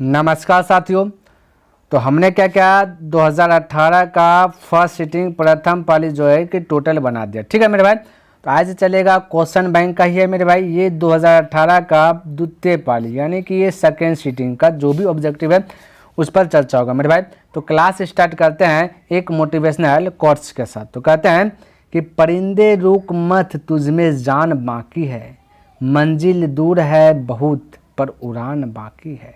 नमस्कार साथियों। तो हमने क्या किया, 2018 का फर्स्ट सिटिंग प्रथम पाली जो है कि टोटल बना दिया। ठीक है मेरे भाई। तो आज चलेगा क्वेश्चन बैंक का ही है मेरे भाई। ये 2018 का द्वितीय पाली यानी कि ये सेकेंड सिटिंग का जो भी ऑब्जेक्टिव है उस पर चर्चा होगा मेरे भाई। तो क्लास स्टार्ट करते हैं एक मोटिवेशनल कोट्स के साथ। तो कहते हैं कि परिंदे रुक मत तुझमें जान बाकी है, मंजिल दूर है बहुत पर उड़ान बाकी है,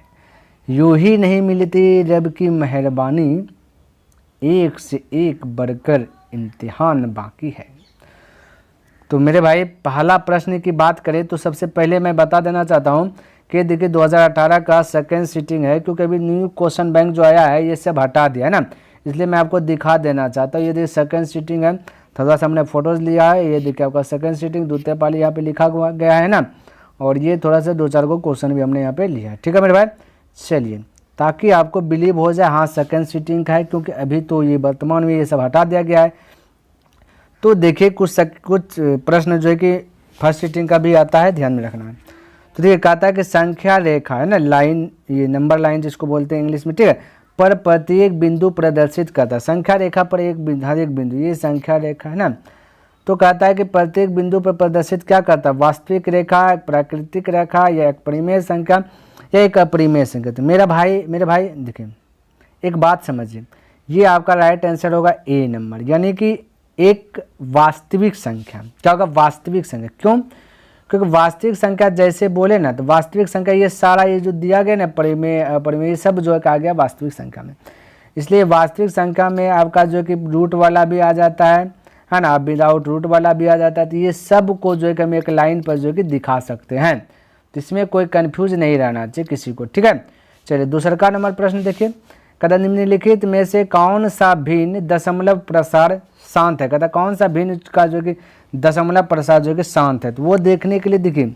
यूं ही नहीं मिलती रब की मेहरबानी, एक से एक बढ़कर इम्तिहान बाकी है। तो मेरे भाई पहला प्रश्न की बात करें तो सबसे पहले मैं बता देना चाहता हूं कि देखिए 2018 का सेकेंड सिटिंग है, क्योंकि अभी न्यू क्वेश्चन बैंक जो आया है ये सब हटा दिया है ना, इसलिए मैं आपको दिखा देना चाहता हूँ। ये देखिए सेकेंड सिटिंग है, थोड़ा सा हमने फोटोज लिया है। ये देखिए आपका सेकेंड सिटिंग द्वितीय पाली यहाँ पे लिखा गया है ना, और ये थोड़ा सा दो चार को क्वेश्चन भी हमने यहाँ पे लिया है। ठीक है मेरे भाई, चलिए ताकि आपको बिलीव हो जाए हाँ सेकेंड सिटिंग का है, क्योंकि अभी तो ये वर्तमान में ये सब हटा दिया गया है। तो देखिए कुछ प्रश्न जो है कि फर्स्ट सिटिंग का भी आता है, ध्यान में रखना है। तो देखिए कहता है कि संख्या रेखा है ना, लाइन, ये नंबर लाइन जिसको बोलते हैं इंग्लिश में, ठीक है, पर प्रत्येक बिंदु प्रदर्शित करता है। संख्या रेखा पर हर एक बिंदु, ये संख्या रेखा है ना। तो कहता है कि प्रत्येक बिंदु पर प्रदर्शित क्या करता है, वास्तविक रेखा, प्राकृतिक रेखा या एक परिमेय संख्या या एक अपरिमेय संख्या। तो मेरे भाई देखिए एक बात समझिए, ये आपका राइट आंसर होगा ए नंबर, यानी कि एक वास्तविक संख्या। क्या होगा, वास्तविक संख्या। क्यों, क्योंकि वास्तविक संख्या जैसे बोले ना, तो वास्तविक संख्या ये सारा ये जो दिया गया ना परिमेय अपरिमेय सब जो है आ गया वास्तविक संख्या में। इसलिए वास्तविक संख्या में आपका जो कि रूट वाला भी आ जाता है ना, विदाउट रूट वाला भी आ जाता है। तो ये सब को जो है कि हम एक लाइन पर जो है कि दिखा सकते हैं, तो इसमें कोई कंफ्यूज नहीं रहना चाहिए किसी को। ठीक है, चलिए दूसरा नंबर प्रश्न देखिए। कहता निम्नलिखित में से कौन सा भिन्न दशमलव प्रसार शांत है। कहता कौन सा भिन्न का जो कि दशमलव प्रसार जो कि शांत है। तो वो देखने के लिए देखिए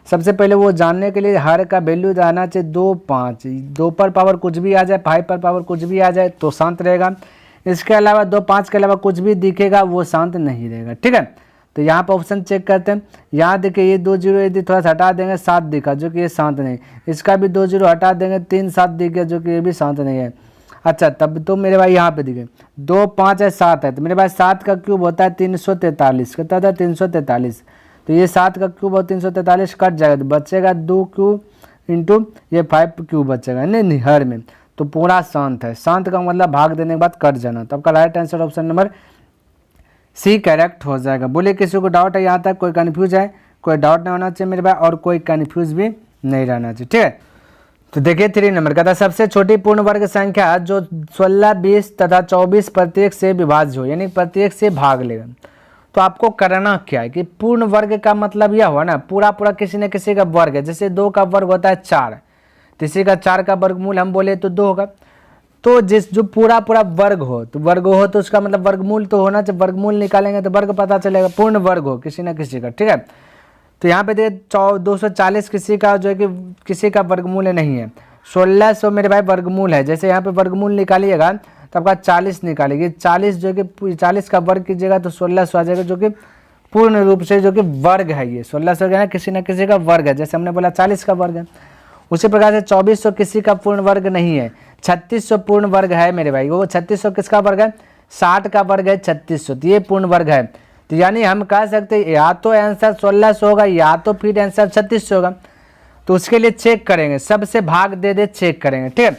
सबसे पहले वो जानने के लिए हर का वैल्यू आना चाहिए 2, 5, 2 पर पावर कुछ भी आ जाए, 5 पर पावर कुछ भी आ जाए तो शांत रहेगा। इसके अलावा 2, 5 के अलावा कुछ भी दिखेगा वो शांत नहीं रहेगा। ठीक है, तो यहाँ पर ऑप्शन चेक करते हैं। यहाँ देखिए ये 2 0 यदि थोड़ा सा हटा देंगे 7 दिखा जो कि ये शांत नहीं, इसका भी 2 0 हटा देंगे 3 7 दिख गया जो कि ये भी शांत नहीं है। अच्छा तब तो मेरे भाई यहाँ पे दिखे 2 5 है 7 है, तो मेरे भाई 7 का क्यूब होता है 343, कितना था 343, तो ये 7 का क्यूब और 343 कट जाएगा, तो बचेगा 2 क्यूब इंटू ये 5 क्यूब बचेगा नहीं हर में, तो पूरा शांत है। शांत का मतलब भाग देने के बाद कट जाना। तो आपका right answer option number C correct हो जाएगा। बोले किसी को डाउट है यहाँ तक, कोई कन्फ्यूज है, कोई डाउट नहीं होना चाहिए मेरे भाई, और कोई कन्फ्यूज भी नहीं रहना चाहिए। ठीक है, तो देखिए 3 नंबर का था सबसे छोटी पूर्ण वर्ग संख्या जो 16, 20 तथा 24 प्रत्येक से विभाज्य हो, यानी प्रत्येक से भाग लेगा। तो आपको करना क्या है कि पूर्ण वर्ग का मतलब यह हुआ ना पूरा किसी न किसी का वर्ग है। जैसे 2 का वर्ग होता है 4, किसी का 4 का वर्गमूल हम बोले तो 2 होगा। तो जिस जो पूरा वर्ग हो तो उसका मतलब वर्गमूल तो होना चाहिए, वर्गमूल निकालेंगे तो वर्ग पता चलेगा, पूर्ण वर्ग हो किसी न किसी का। ठीक है, तो यहाँ पे देखिए 240 किसी का जो है कि किसी का वर्गमूल नहीं है, 1600 मेरे भाई वर्गमूल है। जैसे यहाँ पे वर्गमूल निकालिएगा तो आपका 40 निकालेगी, 40 जो कि 40 का वर्ग कीजिएगा तो 1600 आ जाएगा, जो कि पूर्ण रूप से जो कि वर्ग है। ये 1600 का किसी न किसी का वर्ग है, जैसे हमने बोला 40 का वर्ग है। उसी प्रकार से 2400 किसी का पूर्ण वर्ग नहीं है, 3600 पूर्ण वर्ग है मेरे भाई। वो 3600 किसका वर्ग है, 60 का वर्ग है 3600, तो ये पूर्ण वर्ग है। तो यानी हम कह सकते हैं या तो आंसर 1600 होगा या तो फिर आंसर 3600 होगा। तो उसके लिए चेक करेंगे, सबसे भाग दे चेक करेंगे। ठीक है,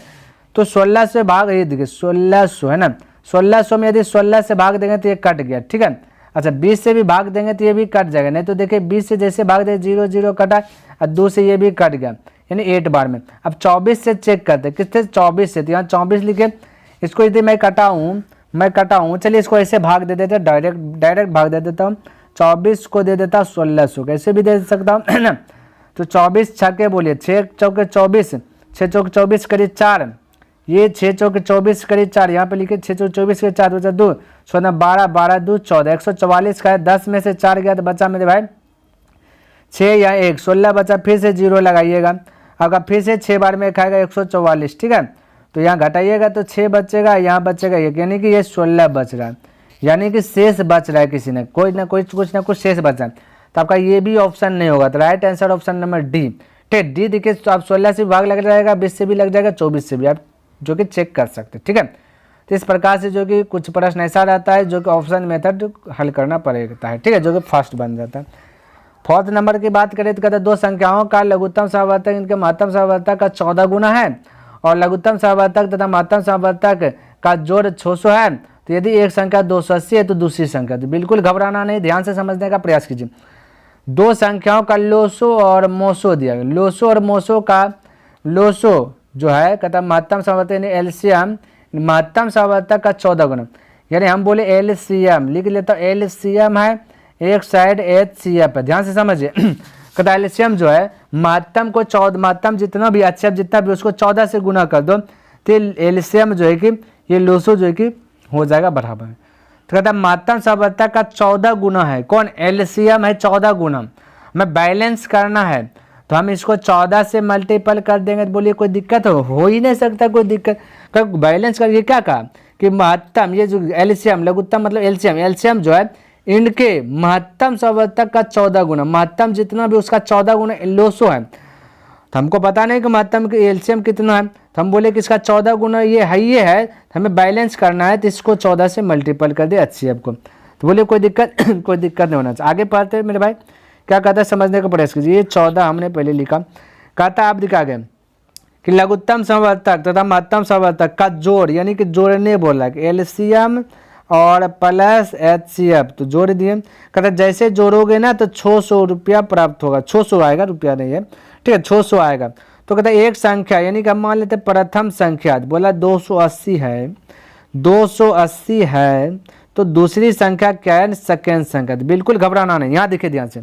तो 16 से भाग, ये देखिए 1600 है ना, 1600 में यदि 16 से भाग देंगे तो ये कट गया। ठीक है, अच्छा 20 से भी भाग देंगे तो ये भी कट जाएगा, नहीं तो देखिए 20 से जैसे भाग दे 0 0 कटा और 2 से ये भी कट गया, यानी 8 बार में। अब 24 से चेक करते किससे, 24 से, तो यहाँ 24 लिखे, इसको यदि मैं कटा हूँ, चलिए इसको ऐसे भाग दे देते, डायरेक्ट भाग दे देता हूँ। 24 को दे देता 1600, कैसे भी दे सकता हूँ है ना। तो 24 छक्के बोलिए, 6 चौके 24, 6 चौके 24 करीब 4, ये 6 चौके 24 करीब 4, यहाँ पे लिखे 6 चौके 24 के 4 बचा 2, 14 12, 12 2 14, 144 का है, 10 में से 4 गया तो बचा मेरे भाई 6 या 1, 16 बचा, फिर से 0 लगाइएगा, अगर फिर से 6 बार में खाएगा 144। ठीक है, तो यहाँ घटाइएगा तो 6 बचेगा, यहाँ बचेगा 1, यानी कि ये 16 बच रहा है, यानी कि शेष बच रहा है किसी ने कोई ना कुछ शेष बच रहा है। तो आपका ये भी ऑप्शन नहीं होगा, तो right answer option number D ठीक है। डी देखिए तो आप 16 से भाग लग जाएगा, 20 से भी लग जाएगा, 24 से भी, आप जो कि चेक कर सकते हैं, ठीक है। तो इस प्रकार से जो कि कुछ प्रश्न ऐसा रहता है जो कि ऑप्शन मेथड हल करना पड़ता है, ठीक है, जो कि फर्स्ट बन जाता है। फोर्थ नंबर की बात करें तो कहते हैं दो संख्याओं का लघुत्तम सहवर्तक इनके महत्तम सहवर्तक का 14 गुना है और लघुत्तम सहवर्तक तथा महत्तम सहवर्तक का जोड़ 600 है। तो यदि एक संख्या 280 है तो दूसरी संख्या, तो बिल्कुल घबराना नहीं, ध्यान से समझने का प्रयास कीजिए। दो संख्याओं का लोसो और मोसो दिया गया, लोसो और मोसो का लोसो जो है कहता महत्तम सहवर्तक यानी एलसीएम महत्तम सहवर्तक का 14 गुना, यानी हम बोले एलसीएम लिख लेता हूँ, एलसीएम है एक साइड एचसीएफ है, ध्यान से समझिए। कहता एलसीएम जो है महत्तम को 14, महत्तम जितना भी एचसीएफ जितना भी उसको 14 से गुना कर दो तो एलसीएम जो है कि ये लोसो जो है कि हो जाएगा बराबर। तो कहता महत्तम सहवर्तक का 14 गुना है, कौन एलसीएम है 14 गुना, हमें बैलेंस करना है तो हम इसको 14 से मल्टीपल कर देंगे। तो बोलिए कोई दिक्कत हो ही नहीं सकता, कोई दिक्कत। बैलेंस करके क्या कहा कि महत्तम ये जो एलसीएम लघुत्तम मतलब एलसीएम, एलसीएम जो है इनके महत्तम सहवर्तक का 14 गुना, महत्तम जितना भी उसका 14 गुना लोसो है। तो हमको पता नहीं कि महत्तम की एलसीएम कितना है, तो हम बोले कि इसका 14 गुना ये है, हमें बैलेंस करना है तो इसको 14 से मल्टीपल कर दे एचसीएफ को। तो बोले कोई दिक्कत कोई दिक्कत नहीं होना चाहिए। आगे पढ़ते हैं मेरे भाई, क्या कहता है समझने का प्रयास कीजिए। ये 14 हमने पहले लिखा, कहता है आप दिखा गए कि लघुत्तम सहवर्तक तथा महत्तम सहवर्तक का जोड़, यानी कि जोड़ने बोला कि एलसीएम और प्लस एचसीएफ, तो जोड़ दिए। कहता जैसे जोड़ोगे ना तो 600 रुपया प्राप्त होगा, 600 आएगा, रुपया नहीं है, ठीक है 600 आएगा। तो कहता है एक संख्या यानी कि हम मान लेते प्रथम संख्या बोला 280 है, 280 है, तो दूसरी संख्या क्या है सेकेंड संख्या। तो बिल्कुल घबराना नहीं, यहाँ देखिए ध्यान से,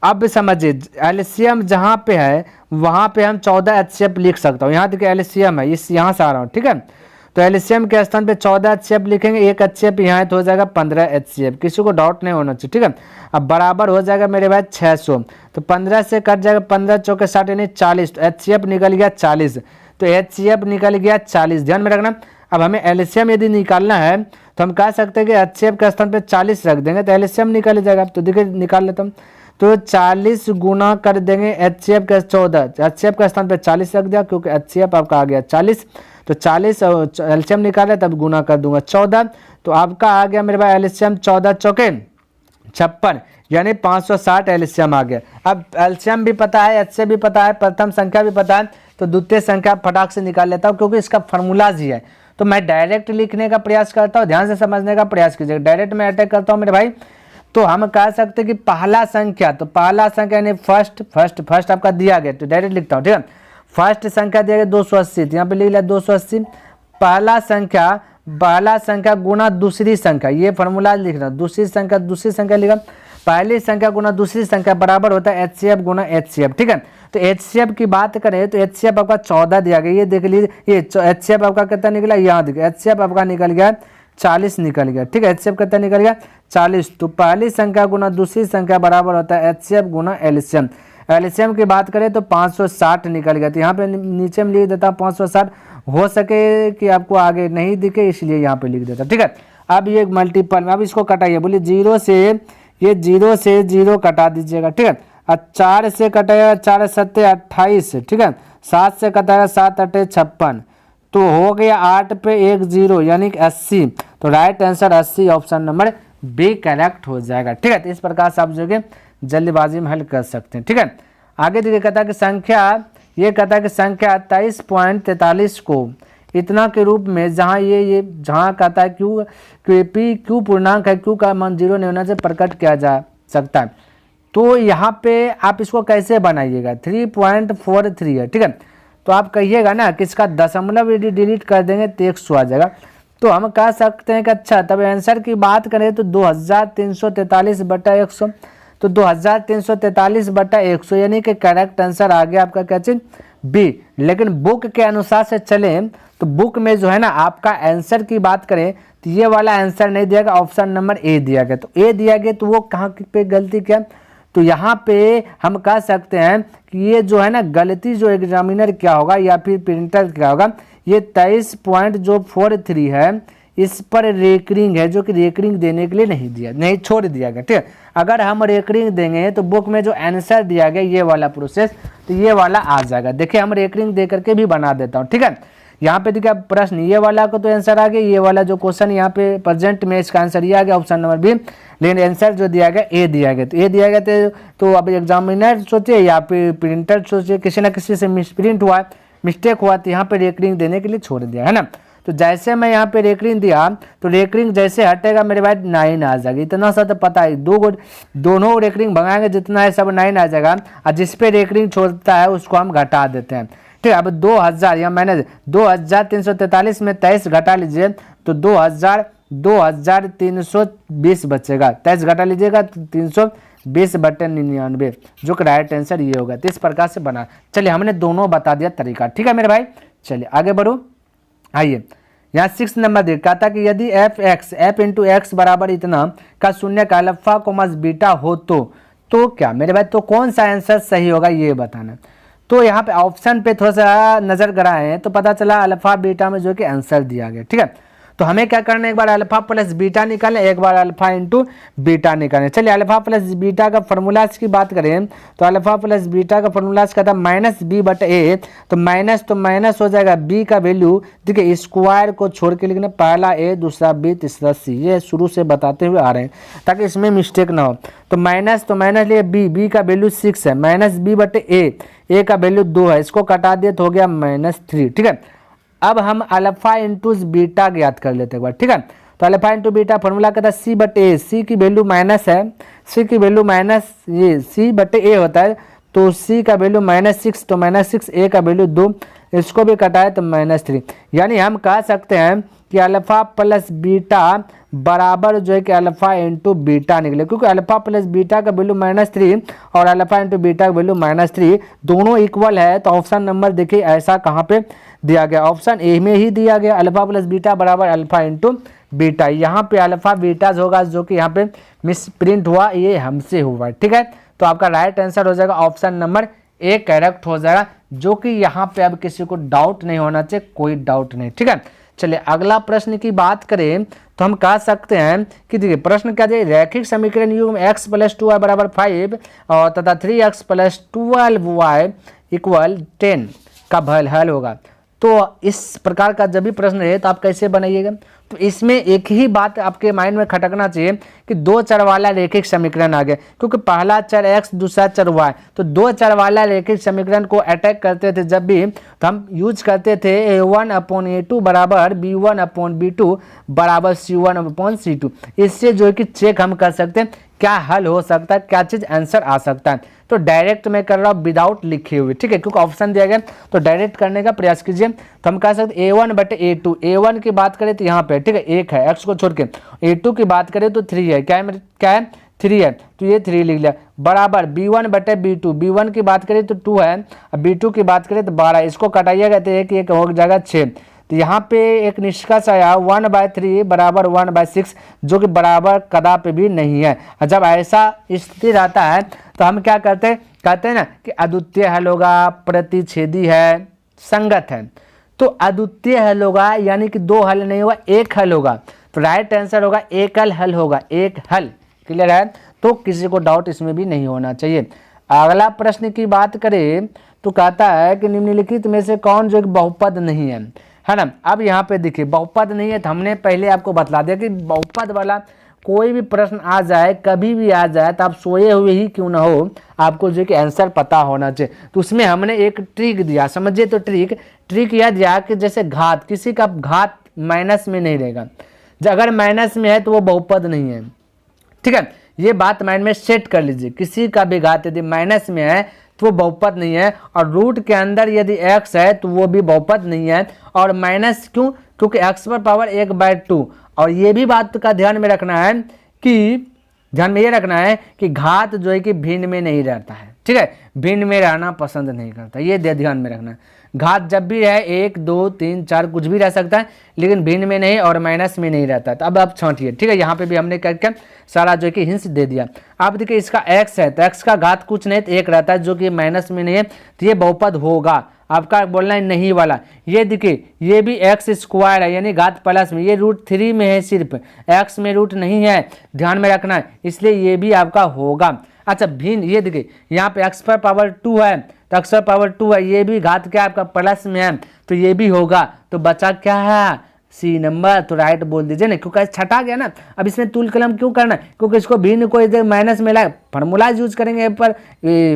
अब समझिए एलसीएम जहाँ पे है वहाँ पे हम 14 एचसीएफ लिख सकता हूँ। यहाँ देखिए एलसीएम है, इस यहाँ से आ रहा हूँ, ठीक है। तो एलसीएम के स्थान पे 14 एचसीएफ लिखेंगे, एक एचसीएफ यहाँ तो हो जाएगा 15 एचसीएफ, किसी को डाउट नहीं होना चाहिए, ठीक है। अब बराबर हो जाएगा मेरे भाई 600, तो 15 से कट जाएगा, 15 चौके 60 यानी 40, तो एचसीएफ निकल गया 40, तो एचसीएफ निकल गया 40, ध्यान में रखना। अब हमें एलसीएम यदि निकालना है तो हम कह सकते हैं कि एचसीएफ के स्थान पे 40 रख देंगे तो एलसीएम निकल जाएगा। तो देखिए निकाल लेता हूँ, तो 40 गुना कर देंगे एचसीएफ के 14, एचसीएफ के स्थान पे 40 रख दिया क्योंकि एचसीएफ आपका आ गया 40, तो 40 एलसीएम निकाले तब गुना कर दूंगा 14, तो आपका आ गया मेरे भाई एलसीएम 14 चौके 56 यानी 560 एलसीएम आ गया। अब एलसीएम भी पता है, एचसीएफ भी पता है, प्रथम संख्या भी पता है, तो द्वितीय संख्या फटाक से निकाल लेता हूँ क्योंकि इसका फॉर्मूलाज ही है। तो मैं डायरेक्ट लिखने का प्रयास करता हूँ, ध्यान से समझने का प्रयास कीजिएगा। डायरेक्ट मैं अटैक करता हूँ मेरे भाई, तो हम कह सकते हैं कि पहला संख्या, तो पहला संख्या यानी फर्स्ट आपका दिया गया, तो डायरेक्ट लिखता हूँ, ठीक है। फर्स्ट संख्या दिया गया 280, तो यहाँ पे लिख लिया 280, पहला संख्या गुना दूसरी संख्या, ये फॉर्मूला लिखना, दूसरी संख्या लिखा, पहली संख्या गुना दूसरी संख्या बराबर होता है एचसीएफ गुना एचसीएफ, ठीक है। तो एचसीएफ की बात करें तो एचसीएफ आपका 14 दिया गया, ये देख लीजिए, ये एचसीएफ आपका कितना निकला, यहाँ देखिए एचसीएफ आपका निकल गया 40 निकल गया, ठीक है। एचसीएफ कितना निकल गया 40, तो पहली संख्या गुना दूसरी संख्या बराबर होता है एचसीएफ गुना एलसीएम। एलसीएम की बात करें तो 560 निकल गया, तो यहाँ पे नीचे में लिख देता हूँ 560, हो सके कि आपको आगे नहीं दिखे इसलिए यहाँ पे लिख देता, ठीक है। अब ये मल्टीपल में, अब इसको कटाइए, बोलिए 0 से 0 कटा दीजिएगा, ठीक है। 4 से कटाएगा 4 7 28, ठीक है। 7 से कटाएगा 7 8 56, तो हो गया 8 पे 1 0 यानी कि 80, तो right answer 80 option number B correct हो जाएगा, ठीक है। तो इस प्रकार से आप जो है जल्दबाजी में हल कर सकते हैं, ठीक है। आगे देखिए कहता है कि संख्या 23.43 को इतना के रूप में जहाँ ये जहाँ कहता है क्यू पूर्णांक है, क्यू का मान 0 नहीं होना से प्रकट किया जा सकता है। तो यहाँ पे आप इसको कैसे बनाइएगा, 3.43 है, ठीक है। तो आप कहिएगा ना कि इसका दशमलव यदि डिलीट कर देंगे तो 100 आ जाएगा। तो हम कह सकते हैं कि अच्छा तब आंसर की बात करें तो 2343/100, तो 2343/100 यानी कि करेक्ट आंसर आ गया आपका क्या चीज बी। लेकिन बुक के अनुसार से चलें तो बुक में जो है ना आपका आंसर की बात करें तो ये वाला आंसर नहीं दिया गया, ऑप्शन नंबर ए दिया गया। तो ए दिया गया तो वो कहाँ पे गलती क्या, तो यहाँ पे हम कह सकते हैं कि ये जो है ना गलती जो एग्जामिनर क्या होगा या फिर प्रिंटर क्या होगा, ये 23.43 है, इस पर रेकरिंग है जो कि रेकरिंग देने के लिए नहीं छोड़ दिया गया। ठीक है, अगर हम रेकरिंग देंगे तो बुक में जो आंसर दिया गया ये वाला प्रोसेस, तो ये वाला आ जाएगा। देखिए हम रेकरिंग दे करके भी बना देता हूँ। ठीक है, यहाँ पे देखिए प्रश्न ये वाला को तो आंसर आ गया, ये वाला जो क्वेश्चन यहाँ पे प्रेजेंट में इसका आंसर ये आ गया ऑप्शन नंबर बी, लेकिन आंसर जो दिया गया ए दिया गया। तो ए दिया गया तो अब एग्जामिनर सोचे या फिर प्रिंटर सोचे, किसी ना किसी से मिसप्रिंट हुआ, मिस्टेक हुआ, तो यहाँ पे रेकरिंग देने के लिए छोड़ दिया है ना। तो जैसे मैं यहाँ पे रेकरिंग दिया तो रेकरिंग जैसे हटेगा मेरे भाई 9 आ जाएगी। इतना सा तो पता है, दोनों रेकरिंग भगाएंगे जितना है सब 9 आ जाएगा, और जिस पे रेकरिंग छोड़ता है उसको हम घटा देते हैं। ठीक है, अब 2000 या मैंने 2343 में 23 घटा लीजिए तो 2320 बचेगा। 23 घटा लीजिएगा तो 320/99, जो कि राइट आंसर ये होगा। तो इस प्रकार से बना। चलिए हमने दोनों बता दिया तरीका। ठीक है मेरे भाई, चलिए आगे बढ़ो। आइए यहाँ 6 नंबर देखा था कि यदि f इंटू एक्स बराबर इतना का शून्य का अल्फा कोमास बीटा हो तो क्या मेरे भाई, तो कौन सा आंसर सही होगा ये बताना। तो यहाँ पे ऑप्शन पे थोड़ा सा नजर गड़ाएं तो पता चला अल्फा बीटा में जो कि आंसर दिया गया। ठीक है, तो हमें क्या करना है, एक बार अल्फा प्लस बीटा निकालें, एक बार अल्फा इंटू बीटा निकालें। चलिए अल्फा प्लस बीटा का फॉर्मूलाज की बात करें तो अल्फा प्लस बीटा का फॉर्मूलाज का था -b/a, तो माइनस हो जाएगा b का वैल्यू। देखिए स्क्वायर को छोड़ के लिखना, पहला a दूसरा b तीसरा c, ये शुरू से बताते हुए आ रहे हैं ताकि इसमें मिस्टेक ना हो। तो माइनस लिए b का वैल्यू 6 है, -b/a का वैल्यू 2 है, इसको कटा दिए तो हो गया -3। ठीक है, अब हम अल्फा इंटू बीटा ज्ञात कर लेते हैं एक बार। ठीक है, तो अल्फा इंटू बीटा फॉर्मूला कहता है c/a, c की वैल्यू माइनस है, c की वैल्यू माइनस ये c/a होता है, तो c का वैल्यू -6, तो -6 a का वैल्यू 2, इसको भी कटाए तो -3। यानी हम कह सकते हैं कि अल्फा प्लस बीटा बराबर जो है कि अल्फा इंटू बीटा निकले, क्योंकि अल्फा प्लस बीटा का वैल्यू -3 और अल्फा इंटू बीटा का वैल्यू -3 दोनों इक्वल है। तो ऑप्शन नंबर देखिए ऐसा कहाँ पे दिया गया, ऑप्शन ए में ही दिया गया, अल्फा प्लस बीटा बराबर अल्फा इंटू बीटा। यहाँ पे अल्फा बीटा होगा जो कि यहाँ पे मिस प्रिंट हुआ, ये हमसे हुआ। ठीक है, तो आपका राइट आंसर हो जाएगा ऑप्शन नंबर ए करेक्ट हो जाएगा, जो कि यहाँ पे अब किसी को डाउट नहीं होना चाहिए, कोई डाउट नहीं। ठीक है, चलिए अगला प्रश्न की बात करें तो हम कह सकते हैं कि देखिए प्रश्न क्या है, रैखिक समीकरण युग्म x + 2y = 5 और तथा 3x + 12y = 10 का हल होगा। तो इस प्रकार का जब भी प्रश्न रहे तो आप कैसे बनाइएगा, तो इसमें एक ही बात आपके माइंड में खटकना चाहिए कि 2 चर वाला रैखिक समीकरण आ गया, क्योंकि पहला चर x दूसरा चर y, तो 2 चर वाला रैखिक समीकरण को अटैक करते थे जब भी, तो हम यूज करते थे a1/a2 बराबर b1/b2 बराबर c1/c2। इससे जो है कि चेक हम कर सकते हैं क्या हल हो सकता है, क्या चीज़ आंसर आ सकता है। तो डायरेक्ट मैं कर रहा हूँ विदाउट लिखे हुए। ठीक है, क्योंकि ऑप्शन दिया गया तो डायरेक्ट करने का प्रयास कीजिए। तो हम कह सकते हैं a1/a2, a1 की बात करें तो यहाँ पे ठीक है 1 है, x को छोड़ के, a2 की बात करें तो 3 है, क्या है 3 है, तो ये 3 लिख लिया, बराबर b1/b2, b1 की बात करें तो 2 है, b2 की बात करें तो 12, इसको कटाइएगा तो एक हो जाएगा 6। तो यहाँ पे एक निष्कर्ष आया 1/3 बराबर 1/6, जो कि बराबर कदापि भी नहीं है। जब ऐसा स्थिति रहता है तो हम क्या कहते हैं ना कि अद्वितीय हल होगा, प्रतिच्छेदी है, संगत है। तो अद्वितीय हल होगा यानी कि 2 हल नहीं होगा, 1 हल होगा। तो राइट आंसर होगा एकल हल होगा, एक हल। क्लियर है, तो किसी को डाउट इसमें भी नहीं होना चाहिए। अगला प्रश्न की बात करें तो कहता है कि निम्नलिखित में से कौन जो एक बहुपद नहीं है ना। अब यहाँ पे देखिए बहुपद नहीं है, तो हमने पहले आपको बतला दिया कि बहुपद वाला कोई भी प्रश्न आ जाए, कभी भी आ जाए, तो आप सोए हुए ही क्यों ना हो, आपको जो कि आंसर पता होना चाहिए। तो उसमें हमने एक ट्रिक दिया, समझिए। तो ट्रिक यह दिया कि जैसे घात, किसी का घात माइनस में नहीं रहेगा, अगर माइनस में है तो वो बहुपद नहीं है। ठीक है, ये बात माइंड में सेट कर लीजिए, किसी का भी घात यदि माइनस में है तो वो बहुपद नहीं है, और रूट के अंदर यदि x है तो वो भी बहुपद नहीं है। और माइनस क्यों, क्योंकि x पर पावर 1/2। और ये भी बात का ध्यान में रखना है कि घात जो है कि भिन्न में नहीं रहता है। ठीक है, भिन्न में रहना पसंद नहीं करता, ये ध्यान में रखना है। घात जब भी है 1 2 3 4 कुछ भी रह सकता है, लेकिन भिन्न में नहीं और माइनस में नहीं रहता। तो अब आप छांटिए, ठीक है। यहाँ पे भी हमने करके सारा जो कि हिंस दे दिया। आप देखिए इसका x है तो x का घात कुछ नहीं तो 1 रहता है, जो कि माइनस में नहीं है, तो ये बहुपद होगा। आपका बोलना है नहीं वाला। ये देखिए ये भी एक्स स्क्वायर है, यानी घात प्लस में, ये √3 में है, सिर्फ x में रूट नहीं है, ध्यान में रखना है, इसलिए ये भी आपका होगा। अच्छा भिन्न, ये देखिए यहाँ पे x पर पावर 2 है तो x पर पावर 2 है, ये भी घात क्या आपका प्लस में है, तो ये भी होगा। तो बचा क्या है, सी नंबर। तो राइट बोल दीजिए ना, क्योंकि छटा गया ना। अब इसमें तुल कलम क्यों करना, क्योंकि इसको भिन्न को इधर माइनस में लाए, फार्मूला यूज करेंगे पर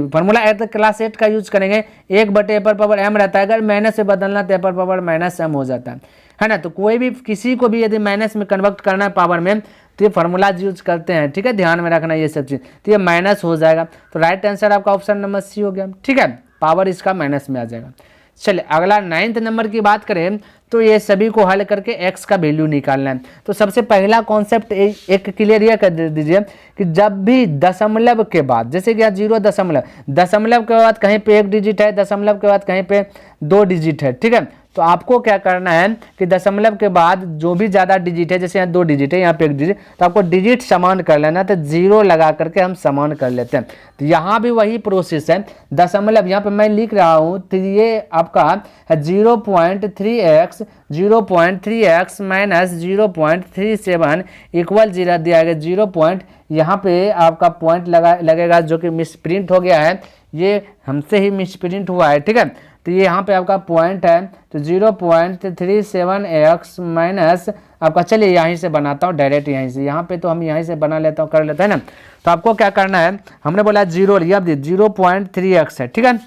फार्मूला एट क्लास 8 का यूज करेंगे, 1/a पर पावर m रहता है, अगर माइनस से बदलना तो a पर पावर माइनस m हो जाता है ना। तो कोई भी किसी को भी यदि माइनस में कन्वर्ट करना है पावर में, तो ये फार्मूला यूज करते हैं, ठीक है, ध्यान में रखना ये सब चीज़। तो ये माइनस हो जाएगा, तो राइट आंसर आपका ऑप्शन नंबर सी हो गया, ठीक है, पावर इसका माइनस में आ जाएगा। चलिए अगला 9th नंबर की बात करें तो ये सभी को हल करके x का वैल्यू निकालना है। तो सबसे पहला कॉन्सेप्ट एक क्लियर ये कर दीजिए कि जब भी दशमलव के बाद, जैसे कि 0 दशमलव के बाद कहीं पे 1 डिजिट है, दशमलव के बाद कहीं पे 2 डिजिट है, ठीक है, तो आपको क्या करना है कि दशमलव के बाद जो भी ज़्यादा डिजिट है, जैसे यहाँ 2 डिजिट है, यहाँ पे 1 डिजिट, तो आपको डिजिट समान कर लेना, तो 0 लगा करके हम समान कर लेते हैं। तो यहाँ भी वही प्रोसेस है, दशमलव यहाँ पे मैं लिख रहा हूँ, तो ये आपका 0.3x माइनस 0.37 इक्वल 0 दिया गया, 0 पॉइंट यहाँ पे आपका पॉइंट लगेगा, जो कि मिसप्रिंट हो गया है, ये हमसे ही मिसप्रिंट हुआ है, ठीक है। तो ये यहाँ पे आपका पॉइंट है, तो 0.37x माइनस आपका, चलिए यहीं से बनाता हूँ डायरेक्ट, यहीं से, यहाँ पे तो हम यहीं से बना लेता हूँ, कर लेते हैं ना। तो आपको क्या करना है, हमने बोला 0 लिया, अब 0.3x है, ठीक है।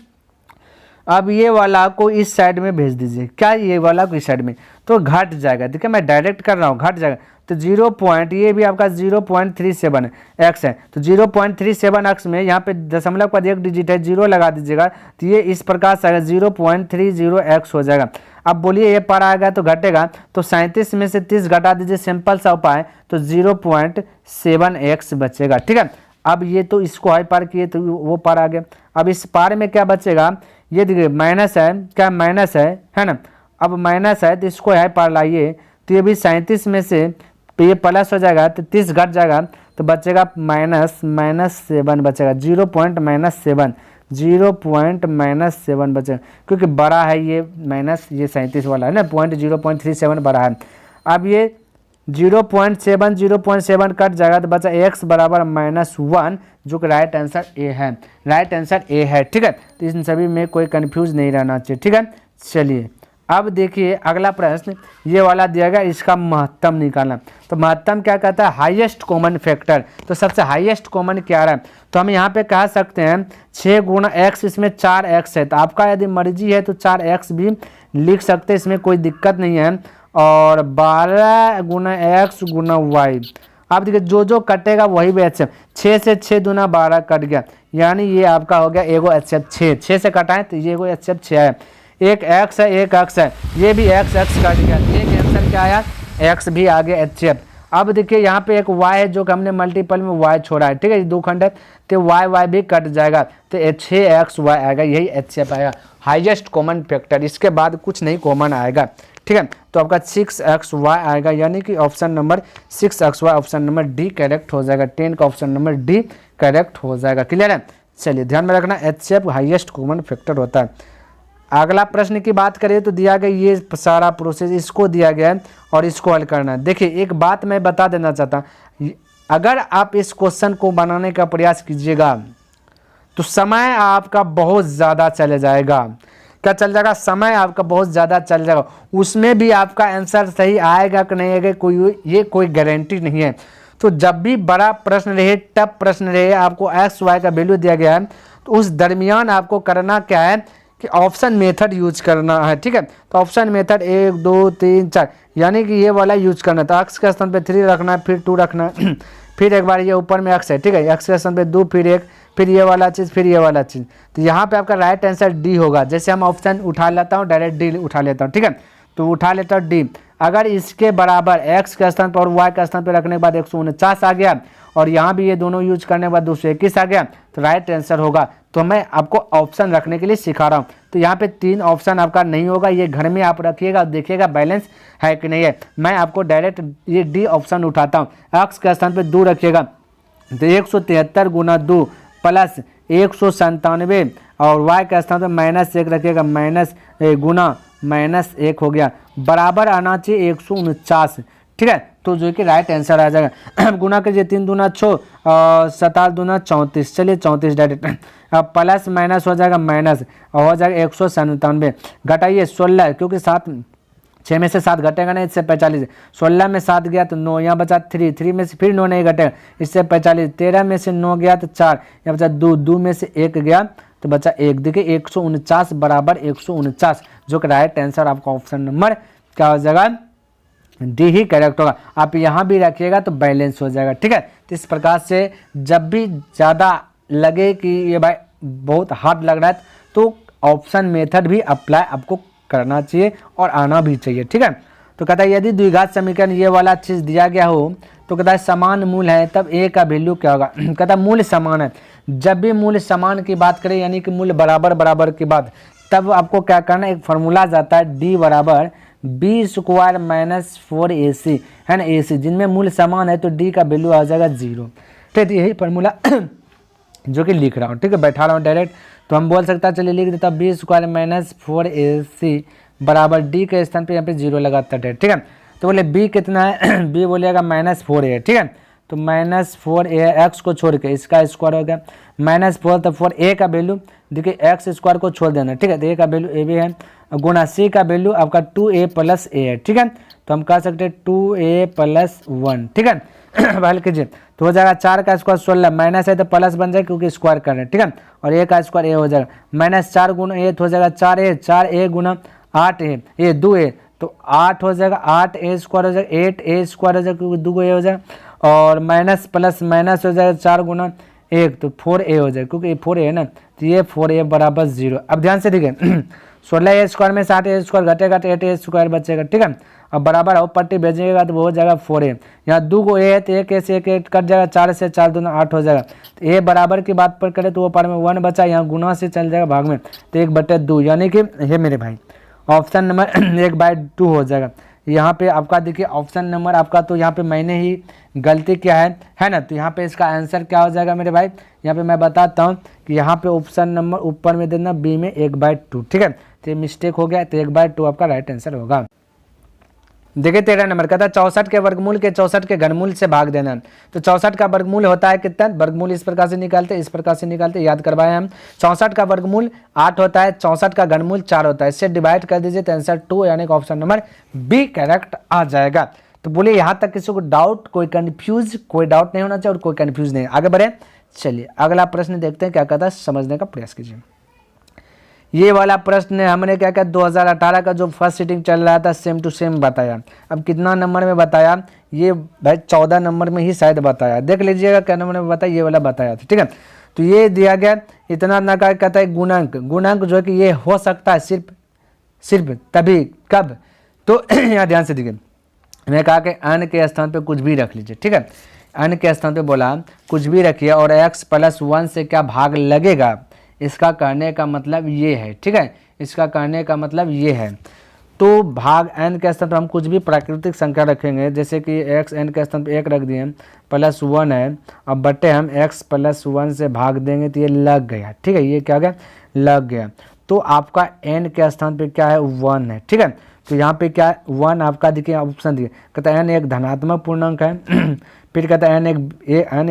अब ये वाला को इस साइड में भेज दीजिए, क्या ये वाला को इस साइड में, तो घट जाएगा, ठीक है, मैं डायरेक्ट कर रहा हूँ, घट जाएगा। तो 0 पॉइंट, ये भी आपका 0.37 x है, तो 0.37x में यहाँ पे दशमलव का 1 डिजिट है, 0 लगा दीजिएगा, तो ये इस प्रकार से आएगा 0.30x हो जाएगा। अब बोलिए ये पर आएगा तो घटेगा, तो 37 में से 30 घटा दीजिए, सिंपल सा उपाय, तो 0.7x बचेगा, ठीक है। अब ये तो इसको हाई पार किए तो वो पार आ गया। अब इस पार में क्या बचेगा, ये देखिए माइनस है, क्या माइनस है ना। अब माइनस है तो इसको हाई पार लाइए, तो ये भी 37 में से ये प्लस हो जाएगा, तो 30 घट जाएगा, तो बचेगा -7 बचेगा, 0.7 बचेगा, क्योंकि बड़ा है ये माइनस, ये 37 वाला है ना, पॉइंट 0.37 बड़ा है। अब ये 0.7 कट जाएगा, तो बचा x बराबर -1, जो कि राइट आंसर ए है, राइट आंसर ए है, ठीक है। तो इन सभी में कोई कंफ्यूज नहीं रहना चाहिए, ठीक है। चलिए अब देखिए अगला प्रश्न, ये वाला दिया गया, इसका महत्तम निकालना। तो महत्तम क्या कहता है, हाईएस्ट कॉमन फैक्टर। तो सबसे हाईएस्ट कॉमन क्या रहा है, तो हम यहाँ पे कह सकते हैं 6 गुणा x, इसमें 4x है, तो आपका यदि मर्जी है तो 4x भी लिख सकते हैं, इसमें कोई दिक्कत नहीं है। और 12 गुना x गुना y, आप देखिए जो जो कटेगा वही भी HCF, 6 से 6 दूना 12 कट गया, यानी ये आपका हो गया एगो HCF 6 से कटाएं तो ये एगो HCF 6 है। एक x है, एक x है, ये भी x कट गया, एक आंसर क्या आया, x भी आ गया HCF। अब देखिए यहाँ पे एक y है, जो कि हमने मल्टीपल में y छोड़ा है, ठीक है, ये 2 खंड है, तो y भी कट जाएगा, तो 6xy आएगा, यही HCF आएगा, हाईएस्ट कॉमन फैक्टर। इसके बाद कुछ नहीं कॉमन आएगा, ठीक है। तो आपका 6xy आएगा, यानी कि option number 6xy, option number D correct हो जाएगा, 10 का ऑप्शन नंबर डी करेक्ट हो जाएगा, क्लियर है। चलिए ध्यान में रखना, HCF हाईएस्ट कॉमन फैक्टर होता है। अगला प्रश्न की बात करें तो दिया गया ये सारा प्रोसेस, इसको दिया गया है और इसको हल करना है। देखिए एक बात मैं बता देना चाहता हूँ, अगर आप इस क्वेश्चन को बनाने का प्रयास कीजिएगा तो समय आपका बहुत ज़्यादा चले जाएगा। क्या चल जाएगा, समय आपका बहुत ज़्यादा चल जाएगा, उसमें भी आपका आंसर सही आएगा कि नहीं आएगा, कोई गारंटी नहीं है। तो जब भी बड़ा प्रश्न रहे, टफ प्रश्न रहे, आपको एक्स वाई का वैल्यू दिया गया है, तो उस दरमियान आपको करना क्या है कि ऑप्शन मेथड यूज करना है, ठीक है। तो ऑप्शन मेथड 1 2 3 4, यानी कि ये वाला यूज करना। तो एक्स के स्थान पे 3 रखना है, फिर 2 रखना है, फिर एक बार ये ऊपर में एक्स है, ठीक है, एक्स के स्थान पे 2, फिर 1, फिर ये वाला चीज़, फिर ये वाला चीज़। तो यहाँ पे आपका राइट आंसर डी होगा। जैसे हम ऑप्शन उठा लेता हूँ, डायरेक्ट डी उठा लेता हूँ, ठीक है, तो उठा लेता हूँ डी। अगर इसके बराबर x के स्थान पर और y के स्थान पर रखने के बाद 149 आ गया और यहाँ भी ये दोनों यूज करने के बाद 221 आ गया तो राइट आंसर होगा। तो मैं आपको ऑप्शन रखने के लिए सिखा रहा हूँ। तो यहाँ पे 3 ऑप्शन आपका नहीं होगा, ये घर में आप रखिएगा, देखिएगा बैलेंस है कि नहीं है। मैं आपको डायरेक्ट ये डी ऑप्शन उठाता हूँ, x के स्थान पर 2 रखिएगा तो 173 गुना 2 प्लस 197 और y का स्थान पर -1 रखिएगा गुना -1 हो गया, बराबर आना चाहिए 149। ठीक है, तो जो कि राइट आंसर आ जाएगा। गुना कीजिए 3 दूना 6 और 7 दूना 34, चलिए 34 डायरेक्ट। अब प्लस माइनस हो जाएगा माइनस और हो जाएगा 197, घटाइए 16 क्योंकि 6 में से 7 घटेगा नहीं, इससे 45, 16 में 7 गया तो 9, यहाँ बचा 3 में से फिर 9 नहीं घटेगा, इससे 45, 13 में से 9 गया तो 4, यहाँ बचा 2 में से 1 गया तो बचा 1। देखिए 149 बराबर 149, जो कि राइट आंसर आपका ऑप्शन नंबर क्या हो जाएगा, डी ही करेक्ट होगा। आप यहाँ भी रखिएगा तो बैलेंस हो जाएगा। ठीक है, तो इस प्रकार से जब भी ज़्यादा लगे कि ये भाई बहुत हार्ड लग रहा है तो ऑप्शन मेथड भी अप्लाई आपको करना चाहिए और आना भी चाहिए। ठीक है, तो कहता है यदि द्विघात समीकरण ये वाला चीज़ दिया गया हो तो कहता है समान मूल है तब ए का वैल्यू क्या होगा। कहता है मूल समान है, जब भी मूल समान की बात करें यानी कि मूल बराबर बराबर की बात, तब आपको क्या करना है, एक फार्मूला जाता है डी बराबर b² - 4ac है ना, ac जिनमें मूल समान है तो d का वैल्यू आ जाएगा 0। ठीक है, यही फार्मूला जो कि लिख रहा हूँ। ठीक है, बैठा रहा हूँ डायरेक्ट, तो हम बोल सकता चलिए लिख देता b² - 4ac बराबर d के स्थान पे यहाँ पे 0 लगाता है। ठीक है, तो बोले b कितना है, b बोलेगा -4a। ठीक है, तो -4a x को छोड़ के इसका स्क्वायर हो गया -4, तो 4a का वैल्यू देखिए x स्क्वायर को छोड़ देना। ठीक है, तो a का वैल्यू a भी है गुना c का वैल्यू आपका 2a + a है। ठीक है, तो हम कह सकते हैं 2a + 1। ठीक है, हल कीजिए तो हो जाएगा 4 का स्क्वायर 16, माइनस है तो प्लस बन जाएगा क्योंकि स्क्वायर कर रहे हैं। ठीक है, और a का स्क्वायर a हो जाएगा -4 गुना a तो हो जाएगा 4a गुना 8a, ये 2a तो 8 हो जाएगा, 8a स्क्वायर हो जाएगा 8a स्क्वायर हो जाएगा क्योंकि 2a हो जाएगा, और माइनस प्लस माइनस हो जाएगा 4 गुना 1 तो 4a हो जाएगा क्योंकि 4a है ना, तो ये 4a बराबर 0। अब ध्यान से देखिए 16a स्क्वायर में 8a स्क्वायर घटेगा तो 8a स्क्वायर बचेगा। ठीक है, अब बराबर हो पट्टी भेजिएगा तो वो हो जाएगा 4a, यहाँ 2 को a है तो 1 से 1 कट जाएगा, 4 से 4 दूना 8 हो जाएगा। तो a बराबर की बात पर करें तो वो पार में 1 बचा, यहाँ गुना से चल जाएगा भाग में तो 1/2 यानी कि ये मेरे भाई ऑप्शन नंबर 1/2 हो जाएगा। यहाँ पे आपका देखिए ऑप्शन नंबर आपका, तो यहाँ पे मैंने ही गलती किया है ना, तो यहाँ पे इसका आंसर क्या हो जाएगा मेरे भाई, यहाँ पे मैं बताता हूँ कि यहाँ पे ऑप्शन नंबर ऊपर में देना बी में 1/2। ठीक है, तो ये मिस्टेक हो गया, तो 1/2 आपका राइट आंसर होगा। देखिए 13 नंबर कहता है 64 के वर्गमूल के 64 के घनमूल से भाग देना। तो 64 का वर्गमूल होता है कितना, वर्गमूल इस प्रकार से निकालते, इस प्रकार से निकालते, याद करवाए हम। 64 का वर्गमूल 8 होता है, 64 का घनमूल 4 होता है, इससे डिवाइड कर दीजिए तो आंसर 2 यानी कि ऑप्शन नंबर बी करेक्ट आ जाएगा। तो बोलिए यहाँ तक किसी को डाउट, कोई डाउट नहीं होना चाहिए और कोई कन्फ्यूज नहीं। आगे बढ़े, चलिए अगला प्रश्न देखते हैं क्या कहता है, समझने का प्रयास कीजिए। ये वाला प्रश्न हमने क्या किया, 2018 का जो फर्स्ट सीटिंग चल रहा था सेम टू सेम बताया। अब कितना नंबर में बताया, ये भाई 14 नंबर में ही शायद बताया, देख लीजिएगा क्या नंबर में बताया, ये वाला बताया था। ठीक है, तो ये दिया गया इतना ना कहता है गुणांक जो है कि ये हो सकता है सिर्फ तभी कब, तो यहाँ ध्यान से देखिए, मैं कहा कि n के स्थान पे कुछ भी रख लीजिए। ठीक है, n के स्थान पे बोला कुछ भी रखिए और x + 1 से क्या भाग लगेगा, इसका कहने का मतलब ये है। ठीक है, इसका कहने का मतलब ये है, तो भाग n के स्थान पर हम कुछ भी प्राकृतिक संख्या रखेंगे, जैसे कि x n के स्थान पर 1 रख दिए +1 है, अब बटे हम x + 1 से भाग देंगे तो ये लग गया। ठीक है, ये क्या हो गया, लग गया। तो आपका n के स्थान पे क्या है, 1 है। ठीक है, तो यहाँ पे क्या है 1 आपका देखिए ऑप्शन दिए, कहता है n एक धनात्मक पूर्णांक है फिर कहता है n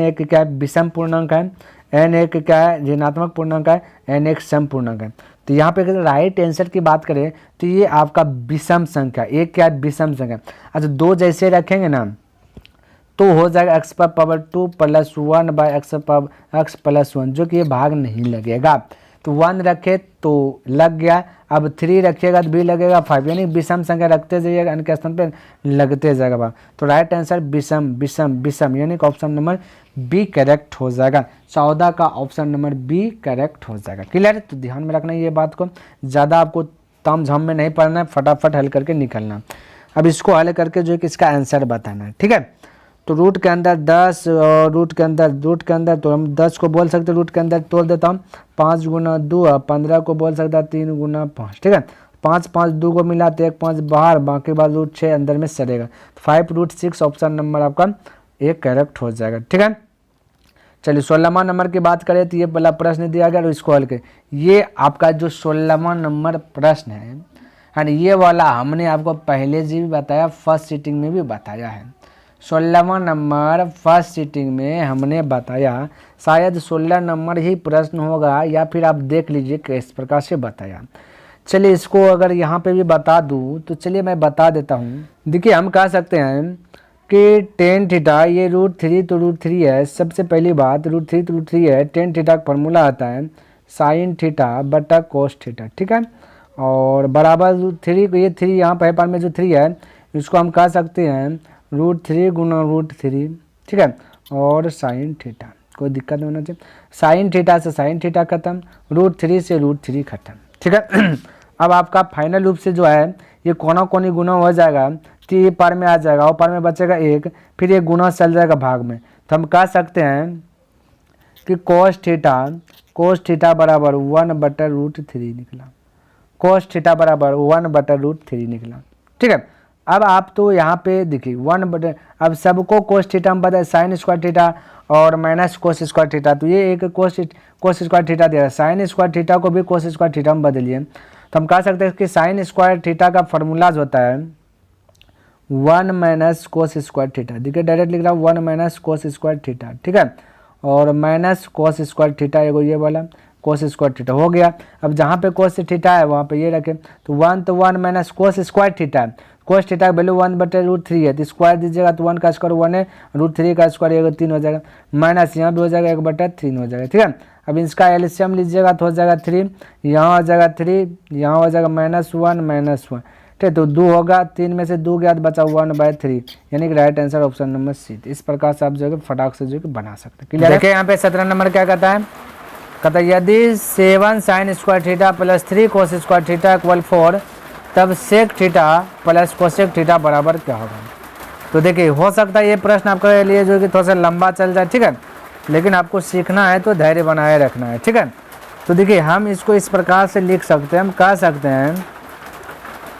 एक क्या है विषम पूर्णांक है, n एक क्या है ऋणात्मक पूर्णांक है, n एक सम पूर्णांक है। तो यहाँ पे अगर राइट आंसर की बात करें तो ये आपका विषम संख्या, एक क्या है विषम संख्या। अच्छा, 2 जैसे रखेंगे ना तो हो जाएगा x पावर 2 + 1/x + 1, जो कि ये भाग नहीं लगेगा। तो 1 रखे तो लग गया, अब 3 रखिएगा तो भी लगेगा, 5 यानी विषम संख्या रखते जाइएगा n के स्थान पे लगते जाएगा भाग। तो राइट आंसर विषम यानी कि ऑप्शन नंबर बी करेक्ट हो जाएगा। 14 का ऑप्शन नंबर बी करेक्ट हो जाएगा। क्लियर, तो ध्यान में रखना ये बात को, ज़्यादा आपको ताम झाम में नहीं पढ़ना है, फटाफट हल करके निकलना। अब इसको हल करके जो है कि इसका आंसर बताना है, ठीक है। तो रूट के अंदर 10 और रूट के अंदर तो हम 10 को बोल सकते हैं रूट के अंदर तोड़ देता हूँ 5 गुना 2, 15 को बोल सकता है 3 गुना 5, ठीक है। 5 5 2 को मिला तो 1 5 बाहर, बाकी बात रूट 6 अंदर में सरेगा। 5√6 ऑप्शन नंबर आपका एक करेक्ट हो जाएगा, ठीक है। चलिए 16वां नंबर की बात करें तो ये वाला प्रश्न दिया गया और इसको हल करें। ये आपका जो 16वां नंबर प्रश्न है यानी ये वाला हमने आपको पहले से भी बताया, फर्स्ट सीटिंग में भी बताया है। 16वां नंबर फर्स्ट सीटिंग में हमने बताया, शायद 16 नंबर ही प्रश्न होगा या फिर आप देख लीजिए किस प्रकार से बताया। चलिए इसको अगर यहाँ पे भी बता दूँ तो चलिए मैं बता देता हूँ। देखिए हम कह सकते हैं कि टेन थीटा, ये √3 तो √3 है। सबसे पहली बात √3 तो √3 है। टेन थीटा का फॉर्मूला आता है साइन थीटा बटा कोस थीटा, ठीक है। और बराबर √3 को, ये 3 यहाँ पर पार में जो 3 है इसको हम कह सकते हैं √3 गुना √3, ठीक है। और साइन थीटा, कोई दिक्कत नहीं होना चाहिए। साइन थीटा से साइन थीटा खत्म, √3 से √3 खत्म, ठीक है। अब आपका फाइनल रूप से जो है ये कोना कोनी गुना हो जाएगा तो ये पार में आ जाएगा और पार में बचेगा 1, फिर ये गुना चल जाएगा भाग में। तो हम कह सकते हैं कि कोस थीटा बराबर 1/√3 निकला। कोस थीटा बराबर 1/√3 निकला, ठीक है। अब आप तो यहाँ पे देखिए अब सबको कोस थीटा हम बताए साइन स्क्वायर थीटा और माइनस कोस स्क्वायर थीटा, तो ये एक कोस स्क्वायर थीटा दे रहा है। साइन स्क्वायर थीटा को भी कोस स्क्वायर थीटा में बदलिए तो हम कह सकते हैं कि साइन स्क्वायर थीटा का फॉर्मूला जो होता है 1 माइनस कोस स्क्वायर थीटा। देखिए डायरेक्ट लिख रहा हूँ 1 माइनस कोस स्क्वायर थीटा, ठीक है। और माइनस कोस स्क्वायर थीटा एगो ये वाला कोस स्क्वायर थीटा हो गया। अब जहाँ पे कोस थीटा है वहाँ पे ये रखें तो 1 minus cos square theta, cos theta का वैल्यू 1/√3 है तो स्क्वायर दीजिएगा तो 1 का स्क्वायर 1 है, √3 का स्क्वायर 3 हो जाएगा, माइनस यहाँ भी हो जाएगा 1/3 हो जाएगा, ठीक है। अब इसका एलसीएम लीजिएगा तो हो जाएगा 3, यहाँ हो जाएगा 3, यहाँ हो जाएगा -1, ठीक है। तो 2 होगा, 3 में से 2 गया तो बचा 1/3, यानी कि right answer option number C. इस प्रकार से आप जो है फटाक से जो है बना सकते हैं। क्लियर? देखिए यहाँ पे 17 नंबर क्या कहता है, कहता है यदि 7 sine square theta plus 3 cos square theta equal 4 तब sec theta plus cosec theta बराबर क्या होगा। तो देखिए हो सकता है ये प्रश्न आपके लिए जो कि थोड़ा सा लंबा चल जाए, ठीक है, लेकिन आपको सीखना है तो धैर्य बनाए रखना है, ठीक है। तो देखिए हम इसको इस प्रकार से लिख सकते हैं, हम कह सकते हैं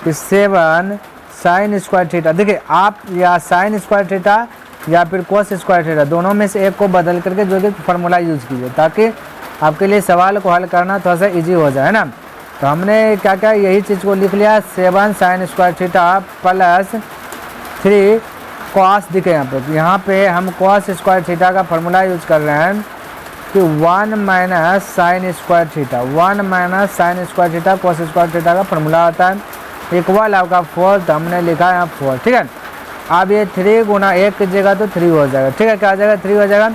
कि 7 साइन स्क्वायर थीटा, देखिए आप या साइन स्क्वायर थीटा या फिर कोस स्क्वायर थीटा दोनों में से एक को बदल करके जो कि फॉर्मूला यूज़ कीजिए ताकि आपके लिए सवाल को हल करना थोड़ा सा इजी हो जाए, है ना। तो हमने क्या क्या यही चीज़ को लिख लिया 7 sine square theta plus 3 cos. दिखे यहाँ पे हम कॉस स्क्वायर थीटा का फॉर्मूला यूज़ कर रहे हैं कि 1 minus sine square theta, 1 minus sine square theta cos square theta का फॉर्मूला आता है इक्वल आपका 4, तो हमने लिखा है यहाँ 4, ठीक है। अब ये 3 गुना 1 की जगह तो 3 हो जाएगा, ठीक है, क्या आ जाएगा 3 हो जाएगा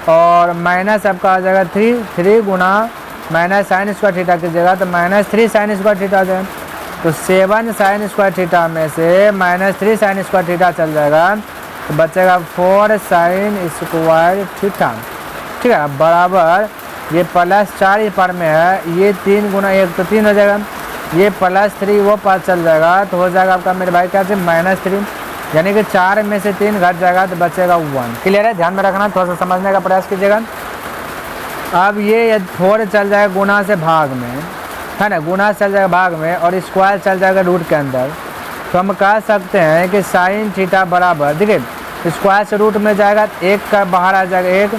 और माइनस आपका आ जाएगा 3 गुना माइनस साइन स्क्वायर थीटा की जगह तो -3 साइन स्क्वायर थीटा आ जाएगा। तो 7 साइन स्क्वायर थीटा में से -3 साइन स्क्वायर थीटा चल जाएगा तो बचेगा 4 साइन स्क्वायर थीटा, ठीक है। बराबर ये +4 ही पर में है, ये 3 गुना 1 तो 3 हो जाएगा, ये +3 वो पास चल जाएगा तो हो जाएगा आपका मेरे भाई क्या से -3, यानी कि 4 में से 3 घट जाएगा तो बचेगा 1। क्लियर है? ध्यान में रखना, थोड़ा सा समझने का प्रयास कीजिएगा। अब ये 4 चल जाएगा गुना से भाग में, है ना, गुना चल जाएगा भाग में और स्क्वायर चल जाएगा रूट के अंदर। तो हम कह सकते हैं कि साइन थीटा बराबर, देखिए स्क्वायर से रूट में जाएगा 1 का बाहर आ जाएगा 1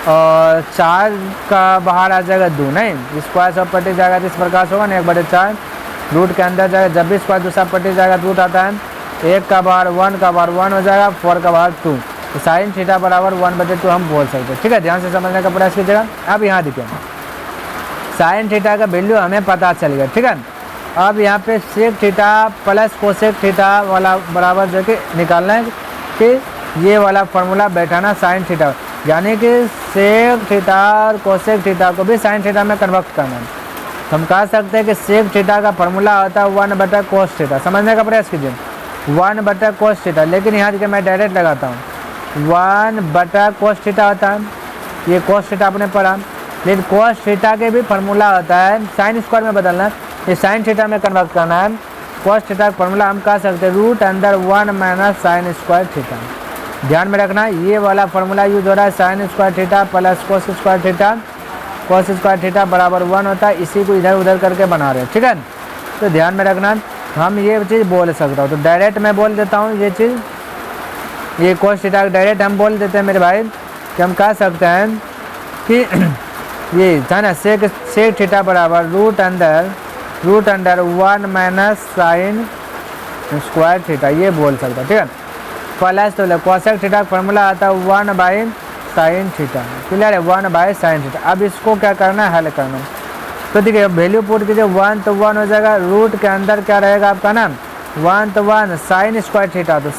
और 4 का बाहर आ जाएगा 2, नहीं स्क्वायर सब पट्टी जाएगा तो इस प्रकार से होगा ना 1/4 रूट के अंदर जाएगा। जब भी स्क्वायर दूसरा पट्टी जाएगा रूट आता है, 1 का बाहर 1 का बाहर 1 हो जाएगा, 4 का बाहर 2, तो साइन थीटा बराबर 1/2 हम बोल सकते हैं, ठीक है। ध्यान से समझने का प्रयास कीजिएगा। अब यहाँ देखिए साइन थीटा का वैल्यू हमें पता चल गया, ठीक है। अब यहाँ पे sec theta plus cosec theta वाला बराबर जो कि निकालना है कि ये वाला फार्मूला बैठाना साइन थीटा, यानी कि सेक थीटा और कोसेक थीटा को भी साइन थीटा में कन्वर्ट करना है। तो हम कह सकते हैं कि सेक थीटा का फार्मूला होता है 1/cos थीटा, समझने का प्रयास कीजिए 1/cos थीटा, लेकिन यहाँ देखिए मैं डायरेक्ट लगाता हूँ 1/cos थीटा होता है, ये cos थीटा आपने पढ़ा, लेकिन cos थीटा के भी फार्मूला होता है साइन स्क्वायर में बदलना है, ये साइन थीटा में कन्वर्ट करना है cos थीटा का फॉर्मूला हम कह सकते हैं रूट अंदर 1 माइनस साइन स्क्वायर थीटा। ध्यान में रखना ये वाला फॉर्मूला यूज हो रहा है, sign square theta plus cos square theta, कोस स्क्वायर थीटा बराबर 1 होता है, इसी को इधर उधर करके बना रहे हैं, ठीक है। तो ध्यान में रखना हम ये चीज़ बोल सकता हूँ, तो डायरेक्ट मैं बोल देता हूँ ये चीज़, ये कोस थीटा डायरेक्ट हम बोल देते हैं मेरे भाई कि हम कह सकते हैं कि ये है ना सेक थीटा बराबर root under 1 minus sine square theta, ये बोल सकता है, ठीक है। प्लस तो कोसेक थीटा का फॉर्मूला आता है 1 बाई साइन थीटा, क्लियर है, 1 बाई साइन थीटा। अब इसको क्या करना है, हल करना है। तो देखिए वैल्यू पुट कीजिए, 1 तो 1 हो जाएगा, रूट के अंदर क्या रहेगा आपका ना 1 तो 1 साइन स्क्वायर थीटा, तो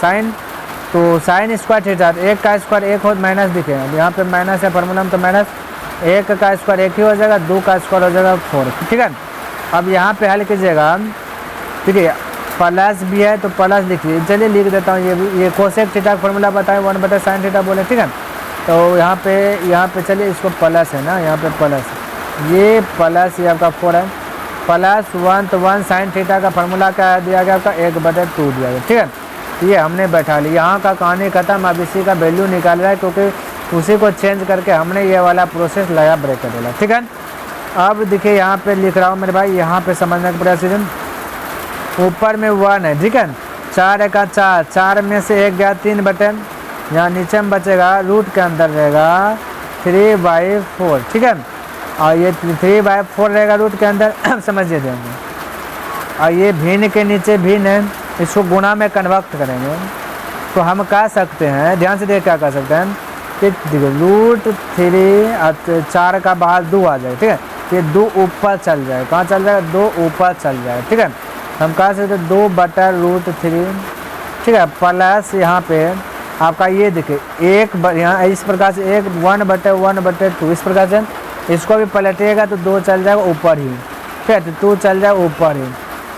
साइन स्क्वायर थीटा, एक का स्क्वायर एक हो माइनस दिखेगा, यहाँ पे माइनस है फॉर्मूला में, तो माइनस एक का स्क्वायर एक ही हो जाएगा, 2 का स्क्वायर हो जाएगा 4, ठीक है। अब यहाँ पे हल कीजिएगा, ठीक है, प्लस भी है तो प्लस लिखिए, चलिए लिख देता हूँ, ये कोसेक थीटा का फॉर्मूला बताएं 1 बटा साइन थीटा बोले, ठीक है। तो यहाँ पे चलिए इसको प्लस है ना, यहाँ पे प्लस, ये प्लस ये आपका 4 है, प्लस 1 तो 1 साइन थीटा का फॉर्मूला क्या दिया गया आपका 1/2 दिया गया, ठीक है। ये हमने बैठा लिया, यहाँ का कहानी खत्म। अब इसी का वैल्यू निकाल रहा है क्योंकि उसी को चेंज करके हमने ये वाला प्रोसेस लगा ब्रेकेट वाला, ठीक है। अब देखिए यहाँ पे लिख रहा हूँ मेरे भाई, यहाँ पे समझने का प्रयास कीजिए, ऊपर में 1 है, ठीक है, 4 का 4 में से 1 गया 3 बटे, यहाँ नीचे में बचेगा रूट के अंदर रहेगा 3/4, ठीक है, और ये 3/4 रहेगा रूट के अंदर समझिए देंगे, और ये भिन्न के नीचे भिन्न है, इसको गुणा में कन्वर्ट करेंगे तो हम कह सकते हैं, ध्यान से देखिए क्या कह सकते हैं कि देखिए रूट 3 4 का बाहर 2 आ जाए, ठीक है, ये 2 ऊपर चल जाए, कहाँ चल जाएगा 2 ऊपर चल जाए, ठीक है। हम कह सकते हैं 2/√3, ठीक है, प्लस यहाँ पे आपका ये देखिए एक यहाँ इस प्रकार से 1/1/2 इस प्रकार से, इसको भी पलटिएगा तो 2 चल जाएगा ऊपर ही, ठीक है, तो 2 चल जाएगा ऊपर ही,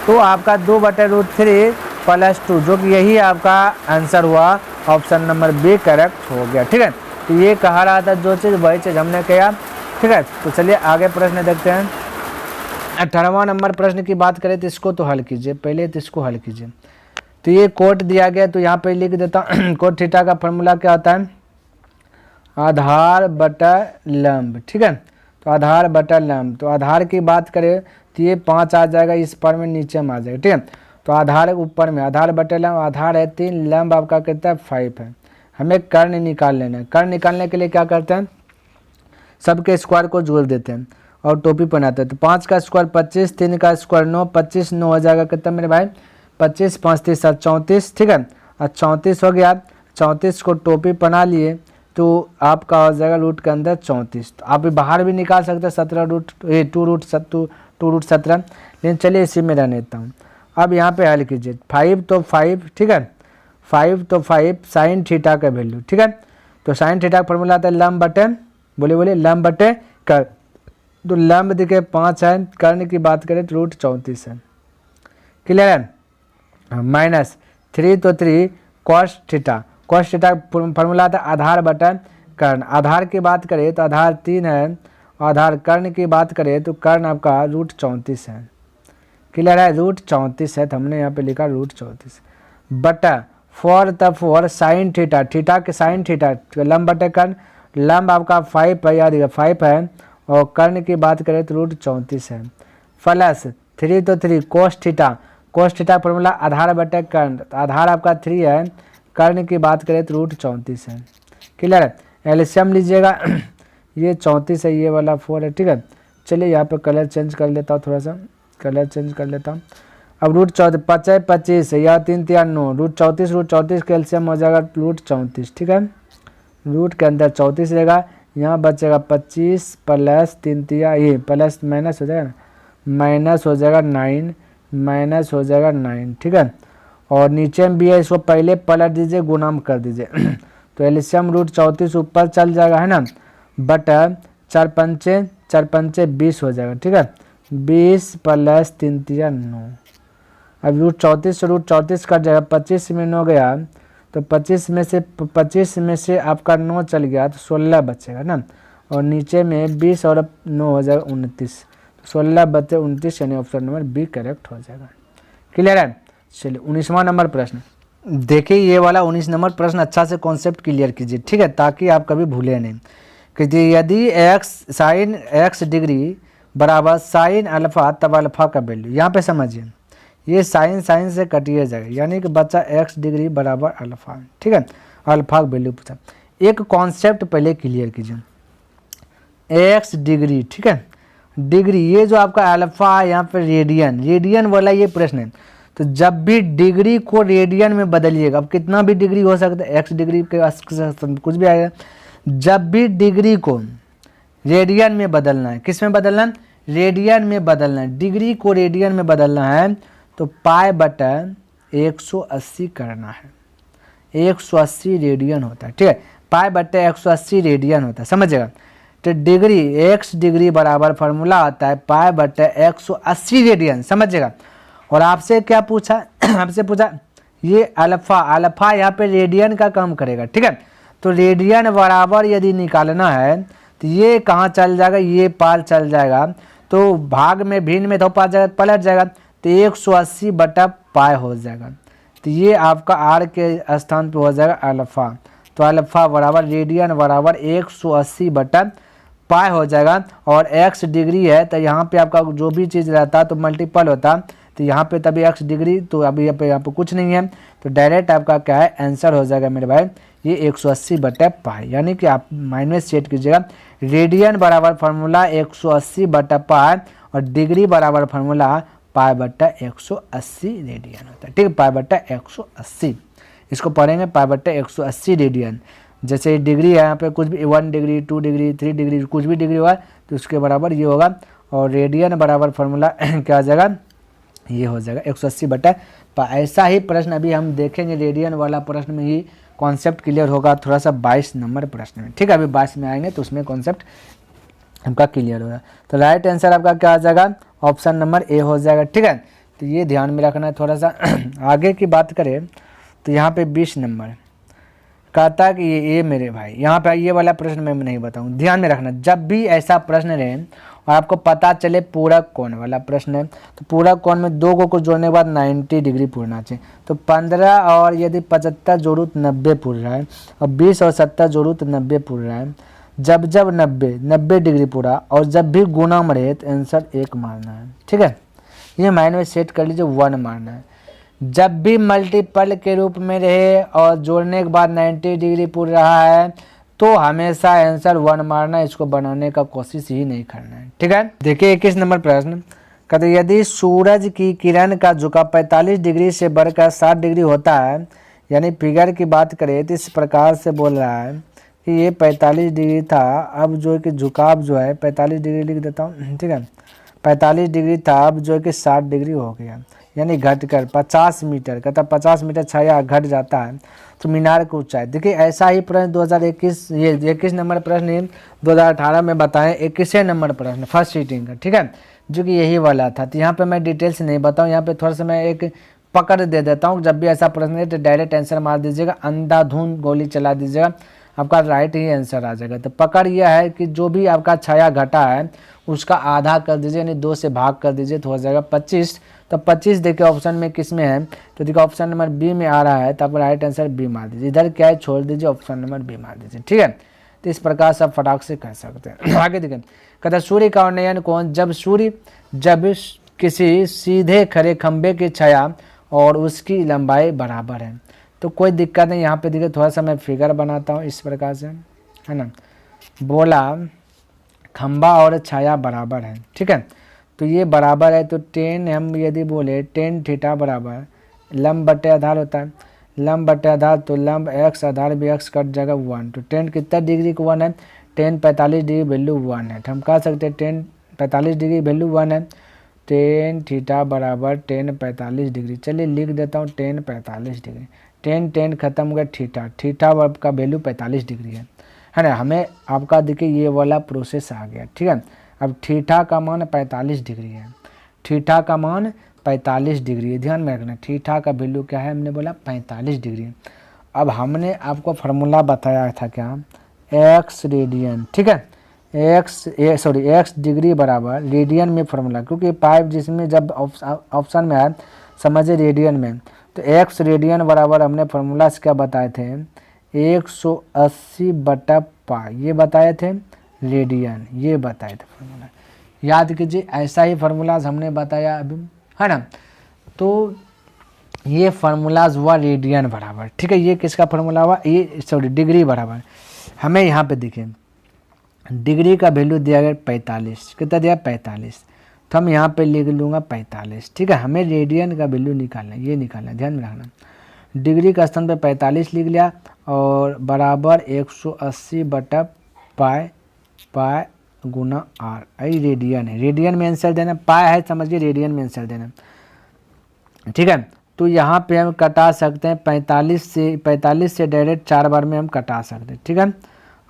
तो आपका 2/√3 प्लस 2, जो कि यही आपका आंसर हुआ, ऑप्शन नंबर बी करेक्ट हो गया, ठीक है। तो ये कहा रहा था जो चीज़ वही चीज़ हमने किया, ठीक है। तो चलिए आगे प्रश्न देखते हैं। 18वां नंबर प्रश्न की बात करें तो इसको तो हल कीजिए, पहले तो इसको हल कीजिए। तो ये कोट दिया गया, तो यहाँ पे लिख देता हूँ कोट थीटा का फॉर्मूला क्या होता है, आधार बटा लंब, ठीक है। तो आधार बटा लंब, तो आधार की बात करें तो ये 5 आ जाएगा, इस पर में नीचे में आ जाएगा, ठीक है। तो आधार ऊपर में आधार बटे लंब, आधार है 3, लंब आपका कितना है 5 है, हमें कर्ण निकाल लेना है। कर्ण निकालने के लिए क्या करते हैं, सबके स्क्वायर को जोड़ देते हैं और टोपी पहनाते हैं। तो 5 का स्क्वायर 25, 3 का स्क्वायर 9, 25 9 हो जाएगा कितना मेरे भाई 25 5 3 7 34, ठीक है। और 34 हो गया, 34 को टोपी पहना लिए तो आपका हो जाएगा रूट के अंदर 34। तो आप बाहर भी निकाल सकते हैं 2√17, लेकिन चलिए इसी में रहने देता हूँ। अब यहाँ पे हल कीजिए, 5 तो 5, ठीक है, 5 तो 5 साइन थीटा का वैल्यू, ठीक है। तो साइन थीटा का फॉर्मूला आता है लंब बटे, बोले लंब बटे कर, तो लंब देखिए 5 है, कर्ण की बात करें तो √34 है, क्लियर है। माइनस 3 तो 3 कॉस थीटा का फॉर्मूला आता है आधार बटा कर्ण, आधार की बात करें तो आधार 3 है, आधार कर्ण की बात करें तो कर्ण आपका √34 है, क्लियर है, √34 है, तो हमने यहाँ पे लिखा √34 बटा 4 तब 4 साइन थीटा के साइन थीटा, लंब बटे कर्ण, लंब आपका 5 है, याद 5 है, और कर्ण की बात करें तो √34 है, प्लस 3 तो 3 कोस थीटा का फॉर्मूला आधार बटे कर्ण, तो आधार आपका 3 है, कर्ण की बात करें तो √34 है, क्लियर है। एलसीएम लीजिएगा ये 34 है, ये वाला 4 है, ठीक है। चलिए यहाँ पे कलर चेंज कर लेता हूँ, थोड़ा सा कलर चेंज कर लेता हूँ। अब √34 25 है, या 3 3 9, √34 का एलसीएम हो जाएगा √34, ठीक है। रूट के अंदर 34 रहेगा, यहाँ बचेगा 25 प्लस 3 3 ये प्लस माइनस हो जाएगा, माइनस हो जाएगा 9, माइनस हो जाएगा 9, ठीक है। और नीचे में भी है, इसको पहले पलट दीजिए, गुणा में कर दीजिए तो एलसीएम √34 ऊपर चल जाएगा, है ना, बटा 4 पंचे 20 हो जाएगा, ठीक है, 20 प्लस 3 3 9। अब √34 से √34 कट जाएगा, 25 में 9 गया तो 25 में से आपका 9 चल गया तो 16 बचेगा ना, और नीचे में 20 और 9 हो जाएगा 29, 16 बटे 29 यानी ऑप्शन नंबर बी करेक्ट हो जाएगा, क्लियर है। चलिए 19वां नंबर प्रश्न देखिए, ये वाला 19 नंबर प्रश्न अच्छा से कॉन्सेप्ट क्लियर कीजिए, ठीक है, ताकि आप कभी भूले नहीं। कि यदि एक्स साइन एक्स डिग्री बराबर साइन अल्फा तब अल्फा का वैल्यू, यहाँ पे समझिए ये साइन साइन से कटिए जाएगा, यानी कि बच्चा एक्स डिग्री बराबर अल्फा, ठीक है, अल्फा का वैल्यू पूछा। एक कॉन्सेप्ट पहले क्लियर कीजिए, एक्स डिग्री, ठीक है, डिग्री, ये जो आपका अल्फा है यहाँ पे रेडियन, रेडियन वाला ये प्रश्न है। तो जब भी डिग्री को रेडियन में बदलिएगा, अब कितना भी डिग्री हो सकता है, एक्स डिग्री के कुछ भी आएगा, जब भी डिग्री को रेडियन में बदलना है, किस में बदलना है, रेडियन में बदलना है, डिग्री को रेडियन में बदलना है तो पाई बटा 180 करना है, 180 रेडियन होता है, ठीक है, पाई बटे 180 रेडियन होता है, समझिएगा। तो डिग्री एक्स डिग्री बराबर फार्मूला आता है पाई बटे 180 रेडियन, समझिएगा। और आपसे क्या पूछा, आपसे पूछा ये अल्फा, अल्फा यहाँ पे रेडियन का काम करेगा, ठीक है। तो रेडियन बराबर यदि निकालना है तो ये कहाँ चल जाएगा, ये पार चल जाएगा, तो भाग में भिन्न में तो पलट जाएगा, तो 180 बटा पाई हो जाएगा। तो ये आपका आर के स्थान पे हो जाएगा अल्फा, तो अल्फा बराबर रेडियन बराबर 180 बटा पाई हो जाएगा। और एक्स डिग्री है तो यहाँ पे आपका जो भी चीज़ रहता तो मल्टीपल होता, तो यहाँ पे तभी एक्स डिग्री, तो अभी यहाँ पे कुछ नहीं है, तो डायरेक्ट आपका क्या है आंसर हो जाएगा मेरे भाई ये 180 बटा पाई, यानी कि आप माइनस सेट कीजिएगा, रेडियन बराबर फार्मूला 180 बटा पाई और डिग्री बराबर फार्मूला पाई बटा 180 रेडियन होता है, ठीक है, पाई बटा 180, इसको पढ़ेंगे पाई बटा 180 रेडियन। जैसे डिग्री है यहाँ पे कुछ भी 1 डिग्री 2 डिग्री 3 डिग्री कुछ भी डिग्री होगा तो उसके बराबर ये होगा, और रेडियन बराबर फार्मूला क्या हो जाएगा, ये हो जाएगा 180 बटा पाई। ऐसा ही प्रश्न अभी हम देखेंगे, रेडियन वाला प्रश्न में ही कॉन्सेप्ट क्लियर होगा थोड़ा सा 22 नंबर प्रश्न में, ठीक है, अभी 22 में आएंगे तो उसमें कॉन्सेप्ट आपका क्लियर होगा। तो राइट आंसर आपका क्या आ जाएगा, ऑप्शन नंबर ए हो जाएगा, ठीक है। तो ये ध्यान में रखना है थोड़ा सा। आगे की बात करें तो यहाँ पे 20 नंबर कहता है कि ये मेरे भाई, यहाँ पे ये वाला प्रश्न मैं नहीं बताऊँ, ध्यान में रखना, जब भी ऐसा प्रश्न रहे और आपको पता चले पूरक कोण वाला प्रश्न है, तो पूरक कोण में दो को जोड़ने के बाद 90 डिग्री पूरना चाहिए, तो 15 और यदि 75 जोड़ू तो 90 पूर रहा है, और 20 और 70 जोड़ू तो 90 पूर रहा है। जब जब 90 डिग्री पूरा और जब भी गुना में रहे तो आंसर 1 मारना है, ठीक है, ये माइंड में सेट कर लीजिए, 1 मारना है। जब भी मल्टीपल के रूप में रहे और जोड़ने के बाद 90 डिग्री पूर रहा है तो हमेशा आंसर 1 मारना है, इसको बनाने का कोशिश ही नहीं करना है, ठीक है। देखिए 21 नंबर प्रश्न कहते यदि सूरज की किरण का झुकाव 45 डिग्री से बढ़कर 60 डिग्री होता है, यानी फिगर की बात करें तो इस प्रकार से बोल रहा है कि ये 45 डिग्री था, अब जो है कि झुकाव जो है 45 डिग्री लिख देता हूँ, ठीक है, 45 डिग्री था, अब जो है कि 60 डिग्री हो गया, यानी घटकर 50 मीटर, कहता 50 मीटर छाया घट जाता है तो मीनार की ऊंचाई। देखिए ऐसा ही प्रश्न 2021, ये 21 नंबर प्रश्न 2018 में बताएं, 21 नंबर प्रश्न फर्स्ट सीटिंग का, ठीक है, जो कि यही वाला था। तो यहाँ पे मैं डिटेल्स नहीं बताऊँ, यहाँ पे थोड़ा सा मैं एक पकड़ दे देता हूँ, जब भी ऐसा प्रश्न है तो डायरेक्ट आंसर मार दीजिएगा, अंधाधुंध गोली चला दीजिएगा, आपका राइट ही आंसर आ जाएगा। तो पकड़ यह है कि जो भी आपका छाया घटा है उसका आधा कर दीजिए, यानी 2 से भाग कर दीजिए तो हो जाएगा 25। तो 25 देखिए ऑप्शन में किस में है, तो देखिए ऑप्शन नंबर बी में आ रहा है, तो आप राइट आंसर बी मार दीजिए, इधर क्या है छोड़ दीजिए, ऑप्शन नंबर बी मार दीजिए, ठीक है। तो इस प्रकार से आप फटाक से कर सकते हैं। आगे देखिए कहता सूर्य का उन्नयन कोण जब किसी सीधे खड़े खंबे की छाया और उसकी लंबाई बराबर है, तो कोई दिक्कत नहीं। यहाँ पे देखिए थोड़ा सा मैं फिगर बनाता हूँ इस प्रकार से, है ना, बोला खंबा और छाया बराबर है, ठीक है, तो ये बराबर है, तो 10 हम यदि बोले 10 थीटा बराबर लंब बटे आधार होता है, लंब बटे आधार, तो लंब x आधार भी x कट जाएगा 1, तो 10 कितना डिग्री को 1 है, 10 45 डिग्री वैल्यू 1 है, तो हम कह सकते हैं 10 45 डिग्री वैल्यू 1 है, 10 थीटा बराबर 10 45 डिग्री, चलिए लिख देता हूँ 10 45 डिग्री, 10 खत्म हो गया, थीटा आपका वैल्यू 45 डिग्री है ना। हमें आपका देखिए ये वाला प्रोसेस आ गया, ठीक है। अब थीटा का मान 45 डिग्री है, थीटा का मान 45 डिग्री है, ध्यान में रखना, थीटा का वैल्यू क्या है, हमने बोला 45 डिग्री। अब हमने आपको फार्मूला बताया था क्या, एक्स रेडियन, ठीक है, एक्स डिग्री बराबर रेडियन में फार्मूला, क्योंकि पाइप जिसमें जब ऑप्शन में है समझे रेडियन में। तो x रेडियन बराबर हमने फार्मूला से क्या बताए थे 180/π, ये बताए थे रेडियन, ये बताए थे फार्मूला, याद कीजिए। ऐसा ही फार्मूलाज हमने बताया अभी, है ना। तो ये फार्मूलाज हुआ रेडियन बराबर, ठीक है। ये किसका फार्मूला हुआ, ये सॉरी डिग्री बराबर। हमें यहाँ पे देखें डिग्री का वैल्यू दिया गया 45, कितना दिया 45, तो हम यहाँ पे लिख लूँगा 45, ठीक है। हमें रेडियन का वैल्यू निकालना है, ये निकालना है, ध्यान में रखना। डिग्री का स्थान पे 45 लिख लिया और बराबर 180/π गुना r, आई रेडियन है, रेडियन में आंसर देना, पाई है समझिए रेडियन में आंसर देना, ठीक है। तो यहाँ पे हम कटा सकते हैं 45 से डायरेक्ट 4 बार में हम कटा सकते हैं, ठीक है।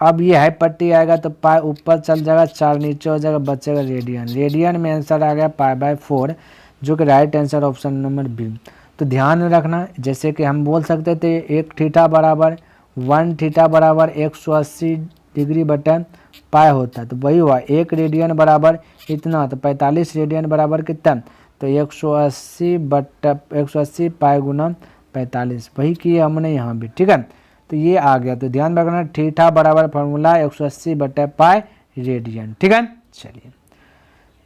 अब ये है पट्टी आएगा तो पाई ऊपर चल जाएगा, 4 नीचे हो जाएगा, बचेगा रेडियन। रेडियन में आंसर आ गया π/4, जो कि right answer option number B. तो ध्यान में रखना, जैसे कि हम बोल सकते थे 1 थीटा बराबर 1 थीटा बराबर 180 डिग्री बटा पाई होता है, तो वही हुआ 1 रेडियन बराबर इतना, तो 45 रेडियन बराबर कितना, तो 180 पाई गुना 45, वही किए हमने यहाँ भी, ठीक है। तो ये आ गया, तो ध्यान रखना थीटा बराबर फार्मूला 180/π रेडियन, ठीक है। चलिए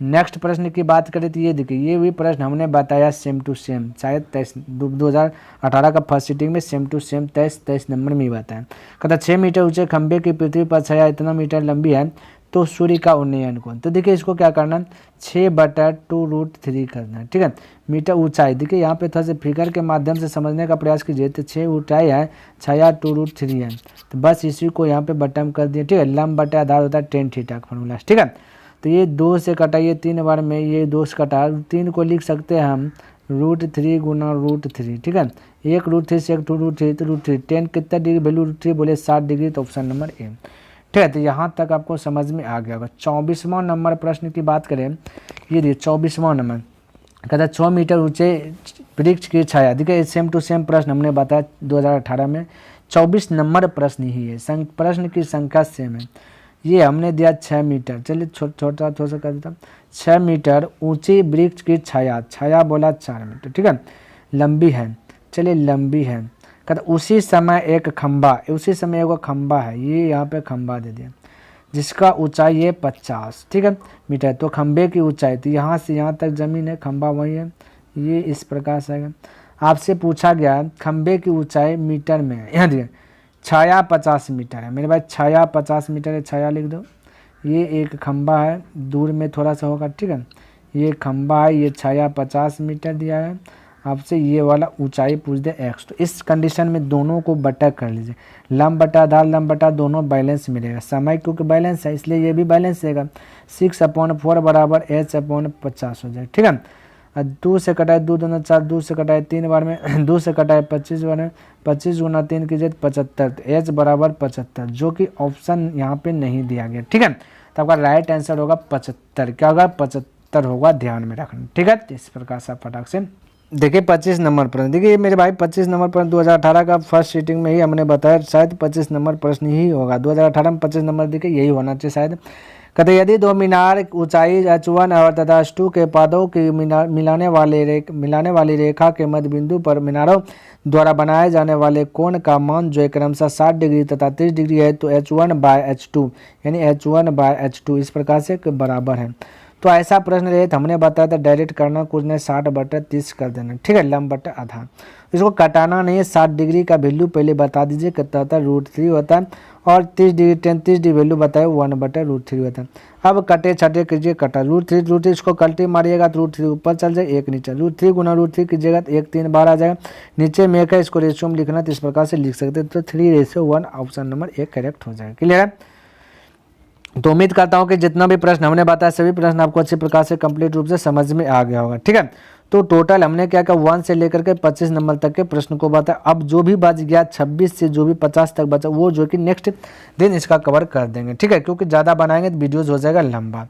नेक्स्ट प्रश्न की बात करें तो ये देखिए, ये भी प्रश्न हमने बताया सेम टू सेम, शायद 2018 का फर्स्ट सीटिंग में सेम टू सेम 23 नंबर में ही बताया। कहता 6 मीटर ऊंचे खंबे की पृथ्वी पर छाया इतना मीटर लंबी है तो सूर्य का उन्नयन कोण, तो देखिए इसको क्या करना 6/2√3 करना है, ठीक है। मीटर ऊंचाई, देखिए यहाँ पे थोड़ा सा फिगर के माध्यम से समझने का प्रयास कीजिए। तो 6 ऊंचाई है, छाया 2√3 है, तो बस इसी को यहाँ पे बटन कर दिए, ठीक है। लंब बटा आधार होता है tan थीटा का फॉर्मूला, ठीक है। तो ये 2 से कटाइए 3 बार में, ये 2 से कटा 3 को लिख सकते हैं हम √3 गुना √3, ठीक है। 1 √3 से 1 2√3 तो √3, 10 कितना डिग्री वैल्यू √3 बोले 60 डिग्री, तो ऑप्शन नंबर ए, ठीक है। तो यहाँ तक आपको समझ में आ गया होगा। 24वां नंबर प्रश्न की बात करें, ये देखिए 24वां नंबर कहता 6 मीटर ऊंचे वृक्ष की छाया, देखिए सेम टू सेम प्रश्न हमने बताया 2018 में, 24 नंबर प्रश्न ही है, प्रश्न की संख्या सेम है। ये हमने दिया 6 मीटर, चलिए छोटा थोड़ा सा कर देता हूँ, 6 मीटर ऊंची वृक्ष की छाया, छाया बोला 4 मीटर, ठीक है। लंबी है, चलिए लंबी है, कहता उसी समय एक खंबा, उसी समय एक खंबा है, ये यहाँ पे खंबा दे दिया जिसका ऊंचाई है 50, ठीक है मीटर। तो खंबे की ऊंचाई, तो यहाँ से यहाँ तक जमीन है, खंबा वही है, ये इस प्रकार से आएगा। आपसे पूछा गया खंबे की ऊंचाई मीटर में है, यहाँ देखिए छाया 50 मीटर है मेरे भाई, छाया 50 मीटर है, छाया लिख दो। ये एक खंबा है, दूर में थोड़ा सा होगा, ठीक है। ये खंबा है, ये छाया 50 मीटर दिया है। आपसे ये वाला ऊंचाई पूछ दे x, तो इस कंडीशन में दोनों को बटा कर लीजिए, लंब बटा आधार लंब बटा दोनों बैलेंस मिलेगा। समय क्योंकि बैलेंस है इसलिए ये भी बैलेंस रहेगा, 6/4 बराबर h/50 हो जाए, ठीक है। 2 से कटाए 2 दूना 4, 2 से कटाए 3 बार में 2 से कटाए 25 बार में, 25 गुना 3 कीजिए 75, तो h बराबर 75, जो कि ऑप्शन यहाँ पे नहीं दिया गया, ठीक है। तो आपका राइट आंसर होगा 75, क्या होगा 75 होगा, ध्यान में रखना, ठीक है। इस प्रकार से फटाक से देखिए 25 नंबर प्रश्न, देखिए मेरे भाई 25 नंबर प्रश्न 2018 का फर्स्ट सीटिंग में ही हमने बताया शायद 25 नंबर प्रश्न ही होगा, 2018 में 25 नंबर देखिए यही होना चाहिए शायद। कहते यदि दो मीनार ऊंचाई h1 और तथा h2 के पादों की मिलाने वाली रेखा के मध्य बिंदु पर मीनारों द्वारा बनाए जाने वाले कोण का मान जो क्रमशः 60 डिग्री तथा 30 डिग्री है, तो h1/h2 यानी h1/h2 इस प्रकार से बराबर है। तो ऐसा प्रश्न रहे तो हमने बताया था डायरेक्ट करना, कुछ नहीं 60/30 कर देना, ठीक है, लंब बटा आधार। इसको कटाना नहीं है, 60 डिग्री का वैल्यू पहले बता दीजिए कितना होता है √3 होता है, और 30 डिग्री वैल्यू बताए 1/√3 होता है। अब कटे छटे कीजिए, कटा √3 इसको कल्टी मारिएगा तो √3 ऊपर चल जाए, 1 नीचे, √3 गुना √3 कीजिएगा तो 1 3 बार आ जाएगा, नीचे में 1 है, इसको रेशियो में लिखना तो इस प्रकार से लिख सकते हैं, तो 3:1 ऑप्शन नंबर 1 करेक्ट हो जाएगा। क्लियर है। तो उम्मीद करता हूं कि जितना भी प्रश्न हमने बताया सभी प्रश्न आपको अच्छी प्रकार से कंप्लीट रूप से समझ में आ गया होगा, ठीक है। तो टोटल हमने क्या किया 1 से लेकर के 25 नंबर तक के प्रश्न को बताया। अब जो भी बच गया 26 से जो भी 50 तक बचा वो जो कि नेक्स्ट दिन इसका कवर कर देंगे, ठीक है, क्योंकि ज़्यादा बनाएंगे तो वीडियोज़ हो जाएगा लंबा।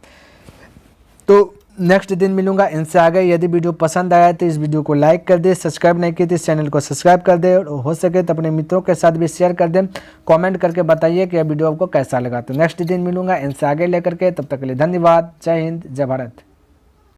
तो नेक्स्ट दिन मिलूंगा इनसे आगे। यदि वीडियो पसंद आया तो इस वीडियो को लाइक कर दे, सब्सक्राइब नहीं किए तो इस चैनल को सब्सक्राइब कर दे, और हो सके तो अपने मित्रों के साथ भी शेयर कर दें। कमेंट करके बताइए कि यह वीडियो आपको कैसा लगा। तो नेक्स्ट दिन मिलूंगा इनसे आगे लेकर के, तब तक के लिए धन्यवाद। जय हिंद, जय भारत।